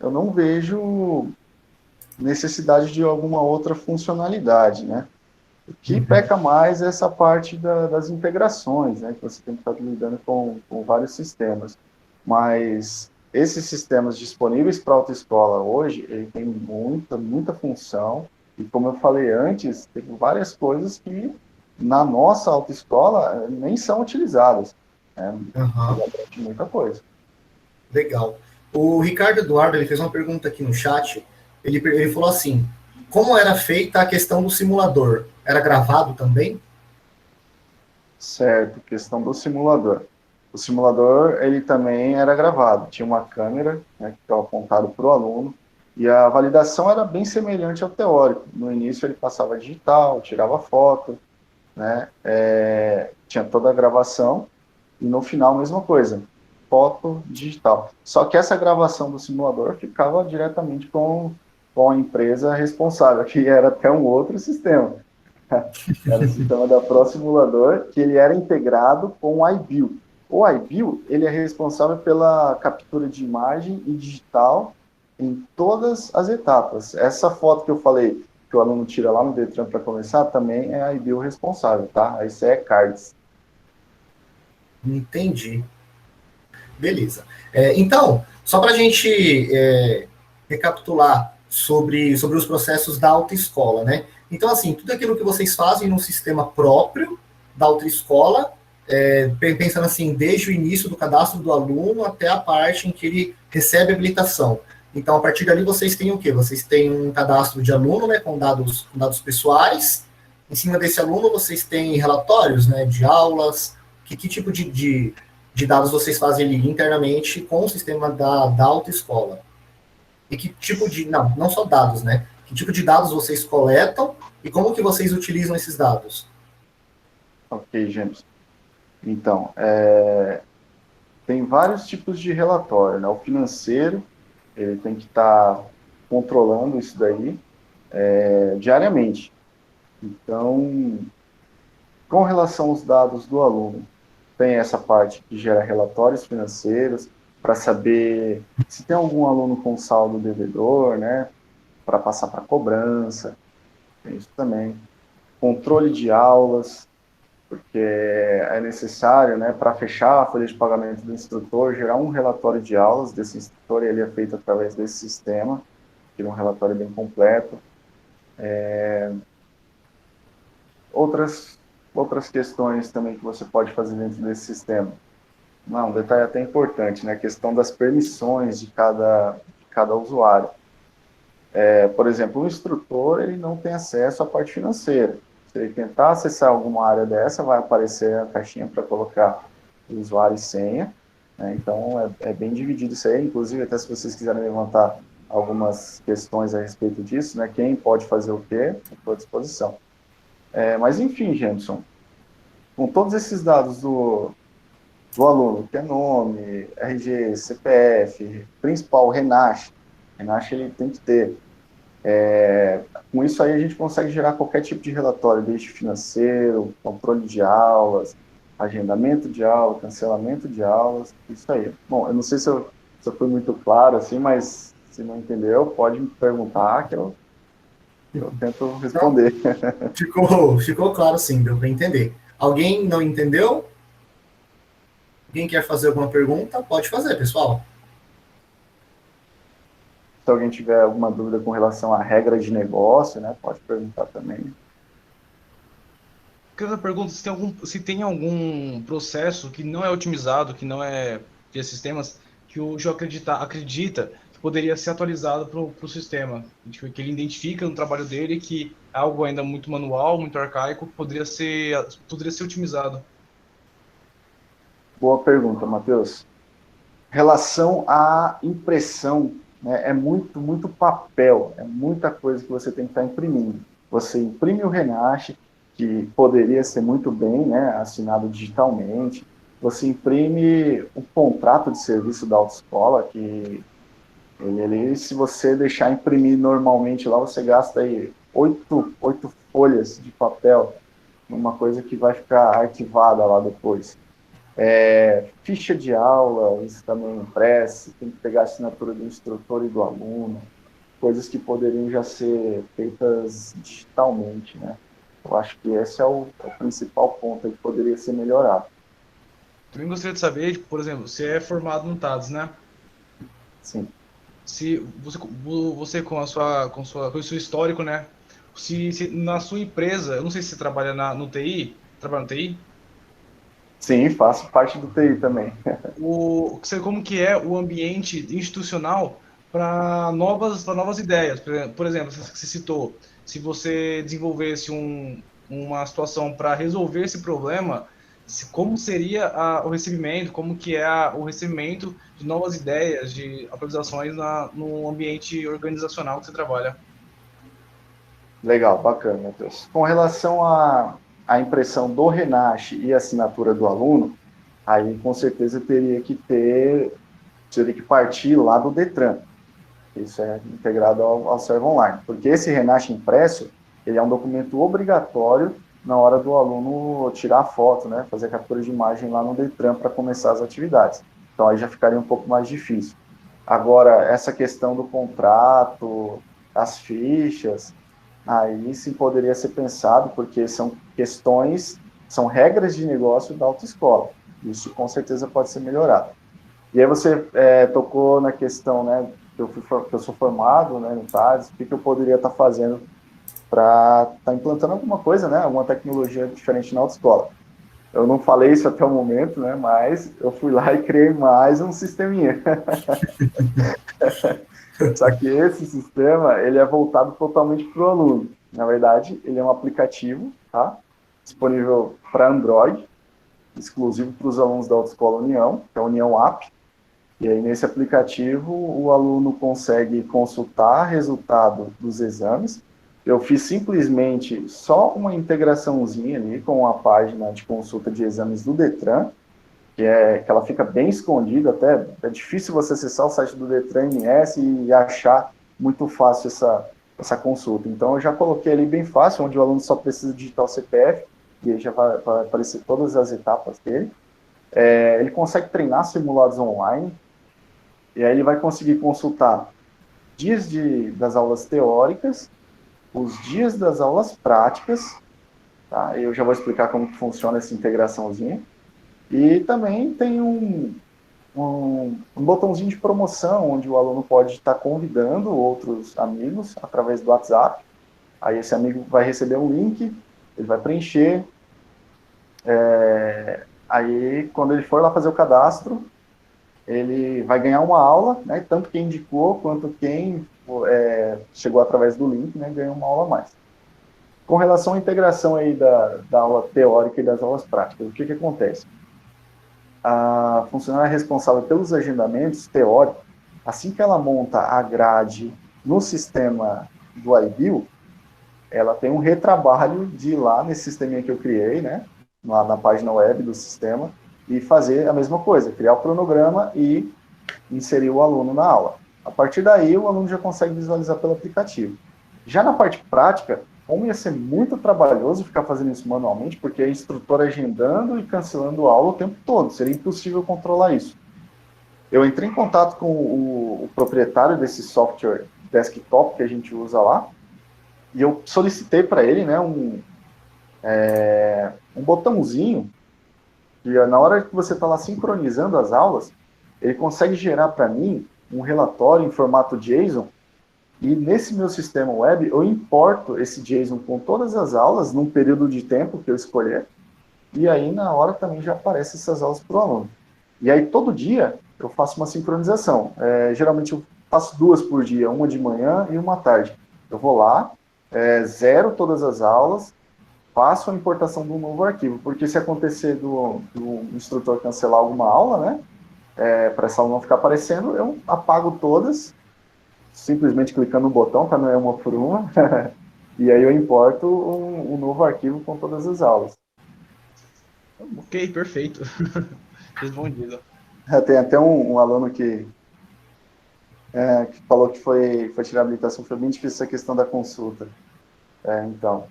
não vejo necessidade de alguma outra funcionalidade, né? O que peca mais é essa parte das integrações, né? Que você tem que estar lidando com vários sistemas. Mas esses sistemas disponíveis para a autoescola hoje, ele tem muita função. E como eu falei antes, tem várias coisas que na nossa autoescola nem são utilizadas. Né? Muita coisa. Legal. O Ricardo Eduardo, ele fez uma pergunta aqui no chat. Ele falou assim, como era feita a questão do simulador? Era gravado também? Certo, questão do simulador. O simulador, ele também era gravado. Tinha uma câmera, né, que estava apontado para o aluno, e a validação era bem semelhante ao teórico. No início ele passava digital, tirava foto, né, tinha toda a gravação, e no final a mesma coisa, foto digital. Só que essa gravação do simulador ficava diretamente com a empresa responsável, que era até um outro sistema. Era o sistema da ProSimulador, que ele era integrado com o iBuild. O iBuild, ele é responsável pela captura de imagem e digital em todas as etapas. Essa foto que eu falei, que o aluno tira lá no Detran para começar, também é a iBuild responsável, tá? Isso é CARDS. Entendi. Beleza. Então, só para a gente recapitular sobre os processos da autoescola, né? Então, assim, tudo aquilo que vocês fazem no sistema próprio da autoescola, pensando assim, desde o início do cadastro do aluno até a parte em que ele recebe a habilitação. Então, a partir dali, vocês têm o quê? Vocês têm um cadastro de aluno, né, com dados pessoais. Em cima desse aluno, vocês têm relatórios, né, de aulas. Que tipo de dados vocês fazem ali internamente com o sistema da autoescola? E que tipo de... Não só dados, né? Que tipo de dados vocês coletam e como que vocês utilizam esses dados? Ok, James. Então, tem vários tipos de relatório, né? O financeiro, ele tem que estar controlando isso daí diariamente. Então, com relação aos dados do aluno, tem essa parte que gera relatórios financeiros, para saber se tem algum aluno com saldo devedor, né? Para passar para cobrança, tem isso também. Controle de aulas, porque é necessário, né, para fechar a folha de pagamento do instrutor, gerar um relatório de aulas desse instrutor, e ele é feito através desse sistema, que é um relatório bem completo. Outras questões também que você pode fazer dentro desse sistema. Um detalhe até importante, né, a questão das permissões de cada usuário. Por exemplo, o instrutor, ele não tem acesso à parte financeira. Se ele tentar acessar alguma área dessa, vai aparecer a caixinha para colocar o usuário e senha, né? Então, é bem dividido isso aí. Inclusive, até se vocês quiserem levantar algumas questões a respeito disso, né? Quem pode fazer o quê, estou à disposição. Mas, enfim, Jameson, com todos esses dados do aluno, que é nome, RG, CPF, principal, RENASH ele tem que ter. Com isso aí a gente consegue gerar qualquer tipo de relatório, desde financeiro, controle de aulas, agendamento de aula, cancelamento de aulas, isso aí. Bom, eu não sei se eu fui muito claro assim, mas se não entendeu, pode me perguntar que eu tento responder. Ficou claro sim, deu para entender. Alguém não entendeu? Alguém quer fazer alguma pergunta? Pode fazer, pessoal. Se alguém tiver alguma dúvida com relação à regra de negócio, né, pode perguntar também. Outra pergunta, se tem algum processo que não é otimizado, que não é de sistemas, que o João acredita que poderia ser atualizado para o sistema, que ele identifica no trabalho dele que é algo ainda muito manual, muito arcaico, poderia ser otimizado. Boa pergunta, Matheus. Relação à impressão, né, é muito papel, é muita coisa que você tem que estar imprimindo. Você imprime o Renache, que poderia ser muito bem, né, assinado digitalmente. Você imprime o contrato de serviço da autoescola, que ele, se você deixar imprimir normalmente lá, você gasta aí oito folhas de papel, uma coisa que vai ficar arquivada lá depois. Ficha de aula, isso também impresso, tem que pegar a assinatura do instrutor e do aluno, coisas que poderiam já ser feitas digitalmente, né? Eu acho que esse é o principal ponto aí que poderia ser melhorado. Também gostaria de saber, tipo, por exemplo, você é formado no TADS, né? Sim. Se você com o seu histórico, né? Se na sua empresa, eu não sei se você trabalha no TI, trabalha no TI? Sim, faço parte do TI também. Como que é o ambiente institucional para novas ideias. Por exemplo, você citou, se você desenvolvesse uma situação para resolver esse problema, como seria o recebimento, como que é o recebimento de novas ideias, de atualizações no ambiente organizacional que você trabalha. Legal, bacana, Matheus. Com relação à impressão do Renache e assinatura do aluno, aí com certeza teria que partir lá do Detran. Isso é integrado ao Servo Online. Porque esse Renache impresso, ele é um documento obrigatório na hora do aluno tirar a foto, né, fazer a captura de imagem lá no Detran para começar as atividades. Então aí já ficaria um pouco mais difícil. Agora, essa questão do contrato, as fichas, aí sim poderia ser pensado, porque são regras de negócio da autoescola. Isso com certeza pode ser melhorado. E aí você tocou na questão, né, que eu sou formado, né, no TADS, o que eu poderia estar fazendo para estar implantando alguma coisa, né, alguma tecnologia diferente na autoescola. Eu não falei isso até o momento, né, mas eu fui lá e criei mais um sisteminha. Só que esse sistema, ele é voltado totalmente para o aluno. Na verdade, ele é um aplicativo, tá? Disponível para Android, exclusivo para os alunos da Autoescola União, que é a União App. E aí, nesse aplicativo, o aluno consegue consultar resultado dos exames. Eu fiz simplesmente só uma integraçãozinha ali com a página de consulta de exames do Detran, que ela fica bem escondida, até é difícil você acessar o site do Detran MS e achar muito fácil essa consulta. Então, eu já coloquei ali bem fácil, onde o aluno só precisa digitar o CPF, e aí já vai aparecer todas as etapas dele. Ele consegue treinar simulados online, e aí ele vai conseguir consultar dias das aulas teóricas, os dias das aulas práticas, tá? Eu já vou explicar como que funciona essa integraçãozinha. E também tem um botãozinho de promoção, onde o aluno pode estar convidando outros amigos através do WhatsApp. Aí esse amigo vai receber um link, ele vai preencher. Aí, quando ele for lá fazer o cadastro, ele vai ganhar uma aula, né? Tanto quem indicou quanto quem chegou através do link, né, ganhou uma aula a mais. Com relação à integração aí da aula teórica e das aulas práticas, o que acontece? A funcionária responsável pelos agendamentos teóricos, assim que ela monta a grade no sistema do iBio, ela tem um retrabalho de ir lá nesse sisteminha que eu criei, né, lá na página web do sistema, e fazer a mesma coisa, criar o cronograma e inserir o aluno na aula. A partir daí, o aluno já consegue visualizar pelo aplicativo. Já na parte prática, como ia ser muito trabalhoso ficar fazendo isso manualmente, porque a instrutora agendando e cancelando a aula o tempo todo, seria impossível controlar isso. Eu entrei em contato com o proprietário desse software desktop que a gente usa lá, e eu solicitei para ele, né, um botãozinho, que na hora que você está lá sincronizando as aulas, ele consegue gerar para mim um relatório em formato JSON, e nesse meu sistema web eu importo esse JSON com todas as aulas num período de tempo que eu escolher, e aí na hora também já aparecem essas aulas para o aluno. E aí todo dia eu faço uma sincronização. Geralmente eu faço 2 por dia, uma de manhã e uma à tarde. Eu vou lá, zero todas as aulas, faço a importação de um novo arquivo, porque se acontecer do instrutor cancelar alguma aula, né, para essa aula não ficar aparecendo, eu apago todas, simplesmente clicando no botão, tá, não é uma por uma, e aí eu importo um novo arquivo com todas as aulas. Ok, perfeito. Respondido. Tem até um aluno que falou que foi tirar a habilitação, foi bem difícil essa questão da consulta. Então,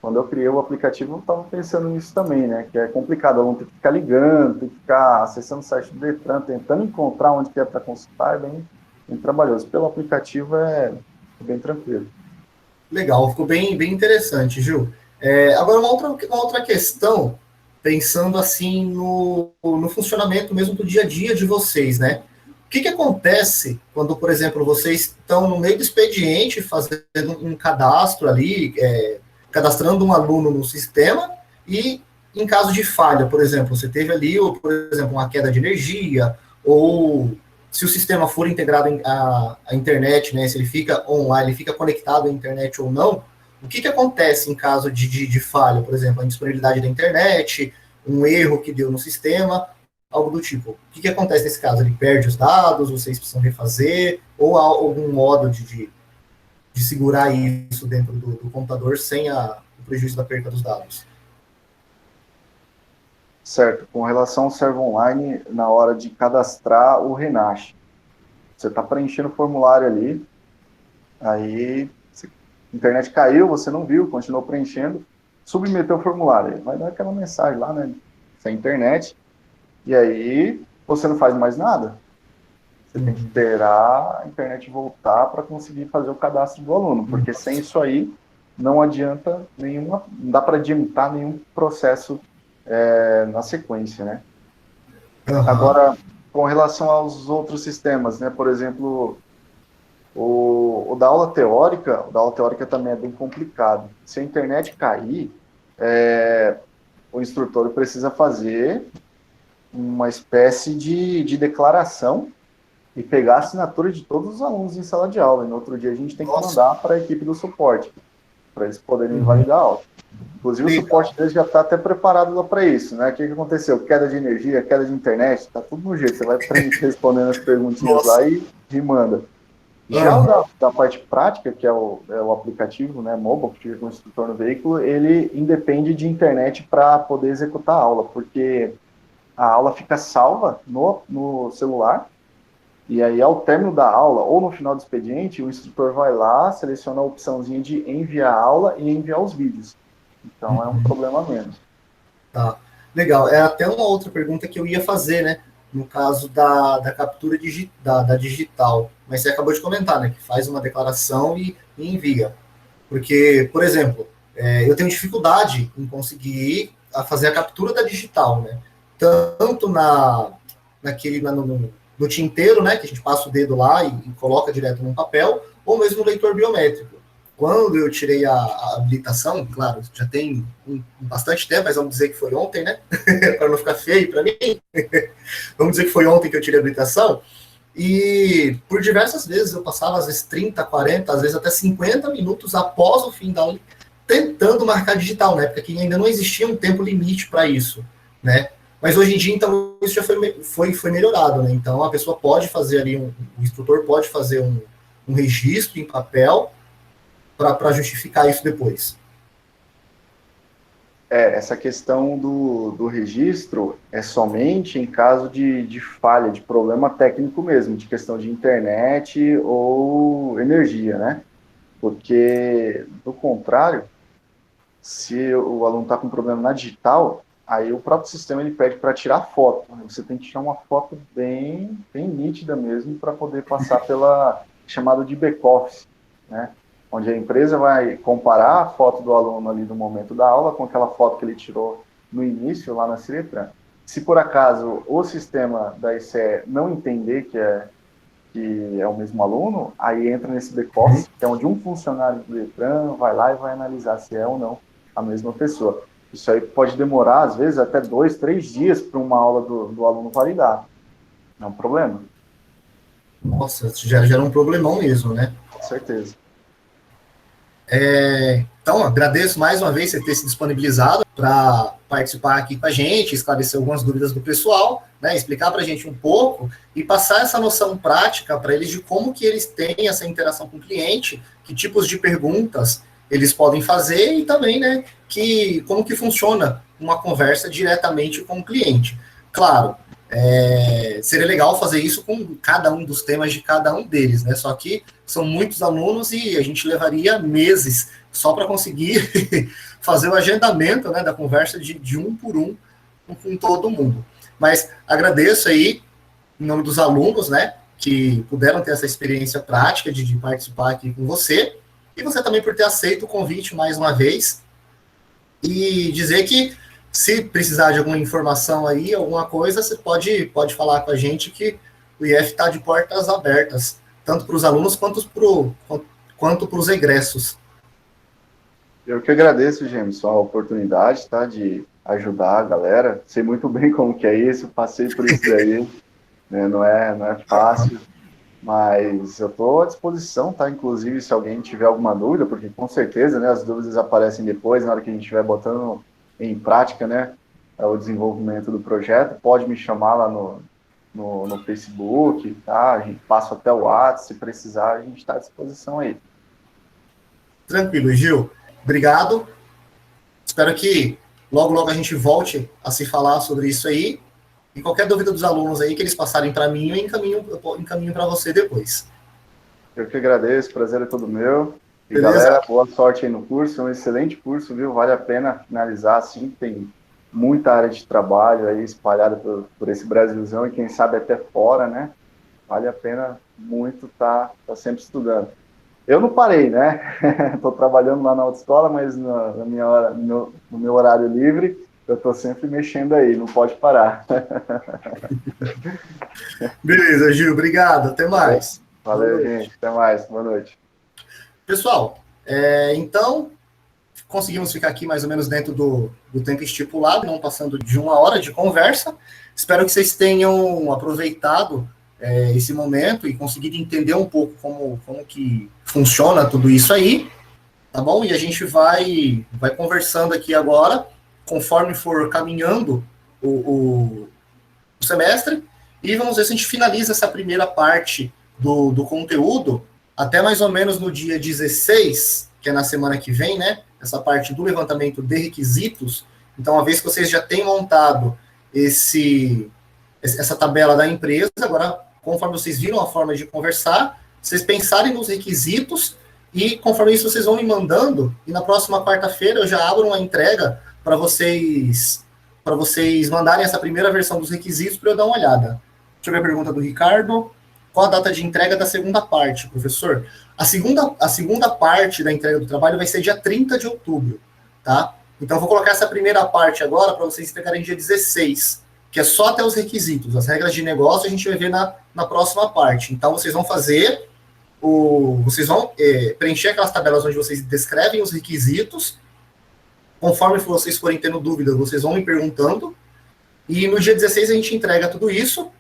quando eu criei o aplicativo, eu estava pensando nisso também, né? Que é complicado, o aluno tem que ficar ligando, tem que ficar acessando o site do Detran, tentando encontrar onde que é para consultar, é bem trabalhoso. Pelo aplicativo é bem tranquilo. Legal, ficou bem interessante, Gil. Agora, uma outra questão, pensando assim no funcionamento mesmo do dia a dia de vocês, né? O que acontece quando, por exemplo, vocês estão no meio do expediente fazendo um cadastro ali, cadastrando um aluno no sistema e em caso de falha, por exemplo, você teve ali, por exemplo, uma queda de energia, ou se o sistema for integrado à internet, né, se ele fica online, ele fica conectado à internet ou não, o que acontece em caso de falha, por exemplo, a indisponibilidade da internet, um erro que deu no sistema, algo do tipo. O que acontece nesse caso? Ele perde os dados, vocês precisam refazer, ou há algum modo de segurar isso dentro do computador sem o prejuízo da perda dos dados? Certo. Com relação ao server online, na hora de cadastrar o Renasce, você está preenchendo o formulário ali, aí a internet caiu, você não viu, continuou preenchendo, submeteu o formulário, vai dar aquela mensagem lá, né, sem internet, e aí você não faz mais nada. Você tem que esperar a internet voltar para conseguir fazer o cadastro do aluno, porque sem isso aí não adianta não dá para adiantar nenhum processo na sequência, né? Uhum. Agora, com relação aos outros sistemas, né? Por exemplo, o da aula teórica também é bem complicado. Se a internet cair, o instrutor precisa fazer uma espécie de declaração e pegar a assinatura de todos os alunos em sala de aula. E no outro dia a gente tem que mandar para a equipe do suporte, para eles poderem validar a aula. Inclusive, o suporte deles já está até preparado para isso, né? O que aconteceu? Queda de energia, queda de internet, está tudo no jeito. Você vai respondendo as perguntinhas lá e manda. Já o da parte prática, que é o aplicativo, né, mobile, que fica com o instrutor no veículo, ele independe de internet para poder executar a aula, porque a aula fica salva no celular, e aí ao término da aula, ou no final do expediente, o instrutor vai lá, seleciona a opçãozinha de enviar a aula e enviar os vídeos. Então é um problema menos. Tá, legal. É até uma outra pergunta que eu ia fazer, né? No caso da captura da digital. Mas você acabou de comentar, né? Que faz uma declaração e envia. Porque, por exemplo, eu tenho dificuldade em conseguir fazer a captura da digital, né? Tanto no tinteiro, né? Que a gente passa o dedo lá e coloca direto no papel, ou mesmo no leitor biométrico. Quando eu tirei a habilitação, claro, já tem bastante tempo, mas vamos dizer que foi ontem, né? Para não ficar feio para mim. Vamos dizer que foi ontem que eu tirei a habilitação. E por diversas vezes eu passava, às vezes 30, 40, às vezes até 50 minutos após o fim da aula, tentando marcar digital, né? Porque ainda não existia um tempo limite para isso, né? Mas hoje em dia, então, isso já foi melhorado, né? Então, a pessoa pode fazer ali, o instrutor pode fazer um registro em papel para justificar isso depois. Essa questão do registro é somente em caso de falha, de problema técnico mesmo, de questão de internet ou energia, né? Porque, do contrário, se o aluno está com problema na digital, aí o próprio sistema ele pede para tirar foto. Você tem que tirar uma foto bem nítida mesmo para poder passar pela chamada de back-office, né? Onde a empresa vai comparar a foto do aluno ali no momento da aula com aquela foto que ele tirou no início lá na Ciretran. Se por acaso o sistema da ICE não entender que é o mesmo aluno, aí entra nesse back-office, que é onde um funcionário do Detran vai lá e vai analisar se é ou não a mesma pessoa. Isso aí pode demorar, às vezes, até 2, 3 dias para uma aula do aluno validar. Não é um problema. Nossa, já era um problemão mesmo, né? Com certeza. Então, agradeço mais uma vez você ter se disponibilizado para participar aqui com a gente, esclarecer algumas dúvidas do pessoal, né, explicar para a gente um pouco e passar essa noção prática para eles de como que eles têm essa interação com o cliente, que tipos de perguntas eles podem fazer e também, né, como que funciona uma conversa diretamente com o cliente. Claro, seria legal fazer isso com cada um dos temas de cada um deles, né? Só que são muitos alunos e a gente levaria meses só para conseguir fazer o agendamento, né, da conversa de um por um com todo mundo. Mas agradeço aí, em nome dos alunos, né, que puderam ter essa experiência prática de participar aqui com você, e você também por ter aceito o convite mais uma vez, e dizer que se precisar de alguma informação aí, alguma coisa, você pode falar com a gente que o IF está de portas abertas, tanto para os alunos quanto para os egressos. Eu que agradeço, Jameson, a oportunidade, tá, de ajudar a galera. Sei muito bem como que é isso, passei por isso daí, né, não é fácil, mas eu estou à disposição, tá, inclusive se alguém tiver alguma dúvida, porque com certeza, né, as dúvidas aparecem depois, na hora que a gente estiver botando em prática, né, o desenvolvimento do projeto, pode me chamar lá no Facebook, tá, a gente passa até o WhatsApp, se precisar, a gente está à disposição aí. Tranquilo, Gil. Obrigado. Espero que logo a gente volte a se falar sobre isso aí. E qualquer dúvida dos alunos aí que eles passarem para mim, eu encaminho para você depois. Eu que agradeço, prazer é todo meu. E Beleza? galera, boa sorte aí no curso, é um excelente curso, viu? Vale a pena finalizar, assim, tem muita área de trabalho aí espalhada por esse Brasilzão e quem sabe até fora, né? Vale a pena muito tá sempre estudando. Eu não parei, né? Estou trabalhando lá na autoescola, mas na minha hora, no meu horário livre, eu estou sempre mexendo aí, não pode parar. Beleza, Gil, obrigado, até mais. Valeu, gente, até mais, boa noite. Pessoal, então, conseguimos ficar aqui mais ou menos dentro do tempo estipulado, não passando de 1 hora de conversa. Espero que vocês tenham aproveitado esse momento e conseguido entender um pouco como que funciona tudo isso aí, tá bom? E a gente vai conversando aqui agora, conforme for caminhando o semestre, e vamos ver se a gente finaliza essa primeira parte do conteúdo até mais ou menos no dia 16, que é na semana que vem, né? Essa parte do levantamento de requisitos. Então, uma vez que vocês já têm montado essa tabela da empresa, agora, conforme vocês viram a forma de conversar, vocês pensarem nos requisitos e, conforme isso, vocês vão me mandando, e na próxima quarta-feira eu já abro uma entrega para vocês mandarem essa primeira versão dos requisitos para eu dar uma olhada. Deixa eu ver a pergunta do Ricardo. Qual a data de entrega da segunda parte, professor? A segunda parte da entrega do trabalho vai ser dia 30 de outubro, tá? Então, eu vou colocar essa primeira parte agora para vocês entregarem dia 16, que é só até os requisitos. As regras de negócio a gente vai ver na próxima parte. Então, vocês vão vocês vão preencher aquelas tabelas onde vocês descrevem os requisitos. Conforme vocês forem tendo dúvidas, vocês vão me perguntando. E no dia 16 a gente entrega tudo isso.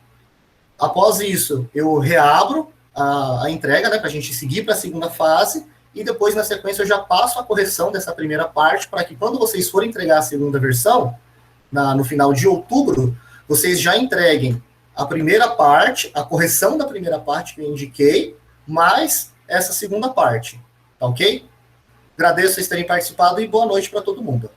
Após isso, eu reabro a entrega, né, para a gente seguir para a segunda fase, e depois, na sequência, eu já passo a correção dessa primeira parte, para que quando vocês forem entregar a segunda versão, no final de outubro, vocês já entreguem a primeira parte, a correção da primeira parte que eu indiquei, mais essa segunda parte, tá ok? Agradeço vocês terem participado e boa noite para todo mundo.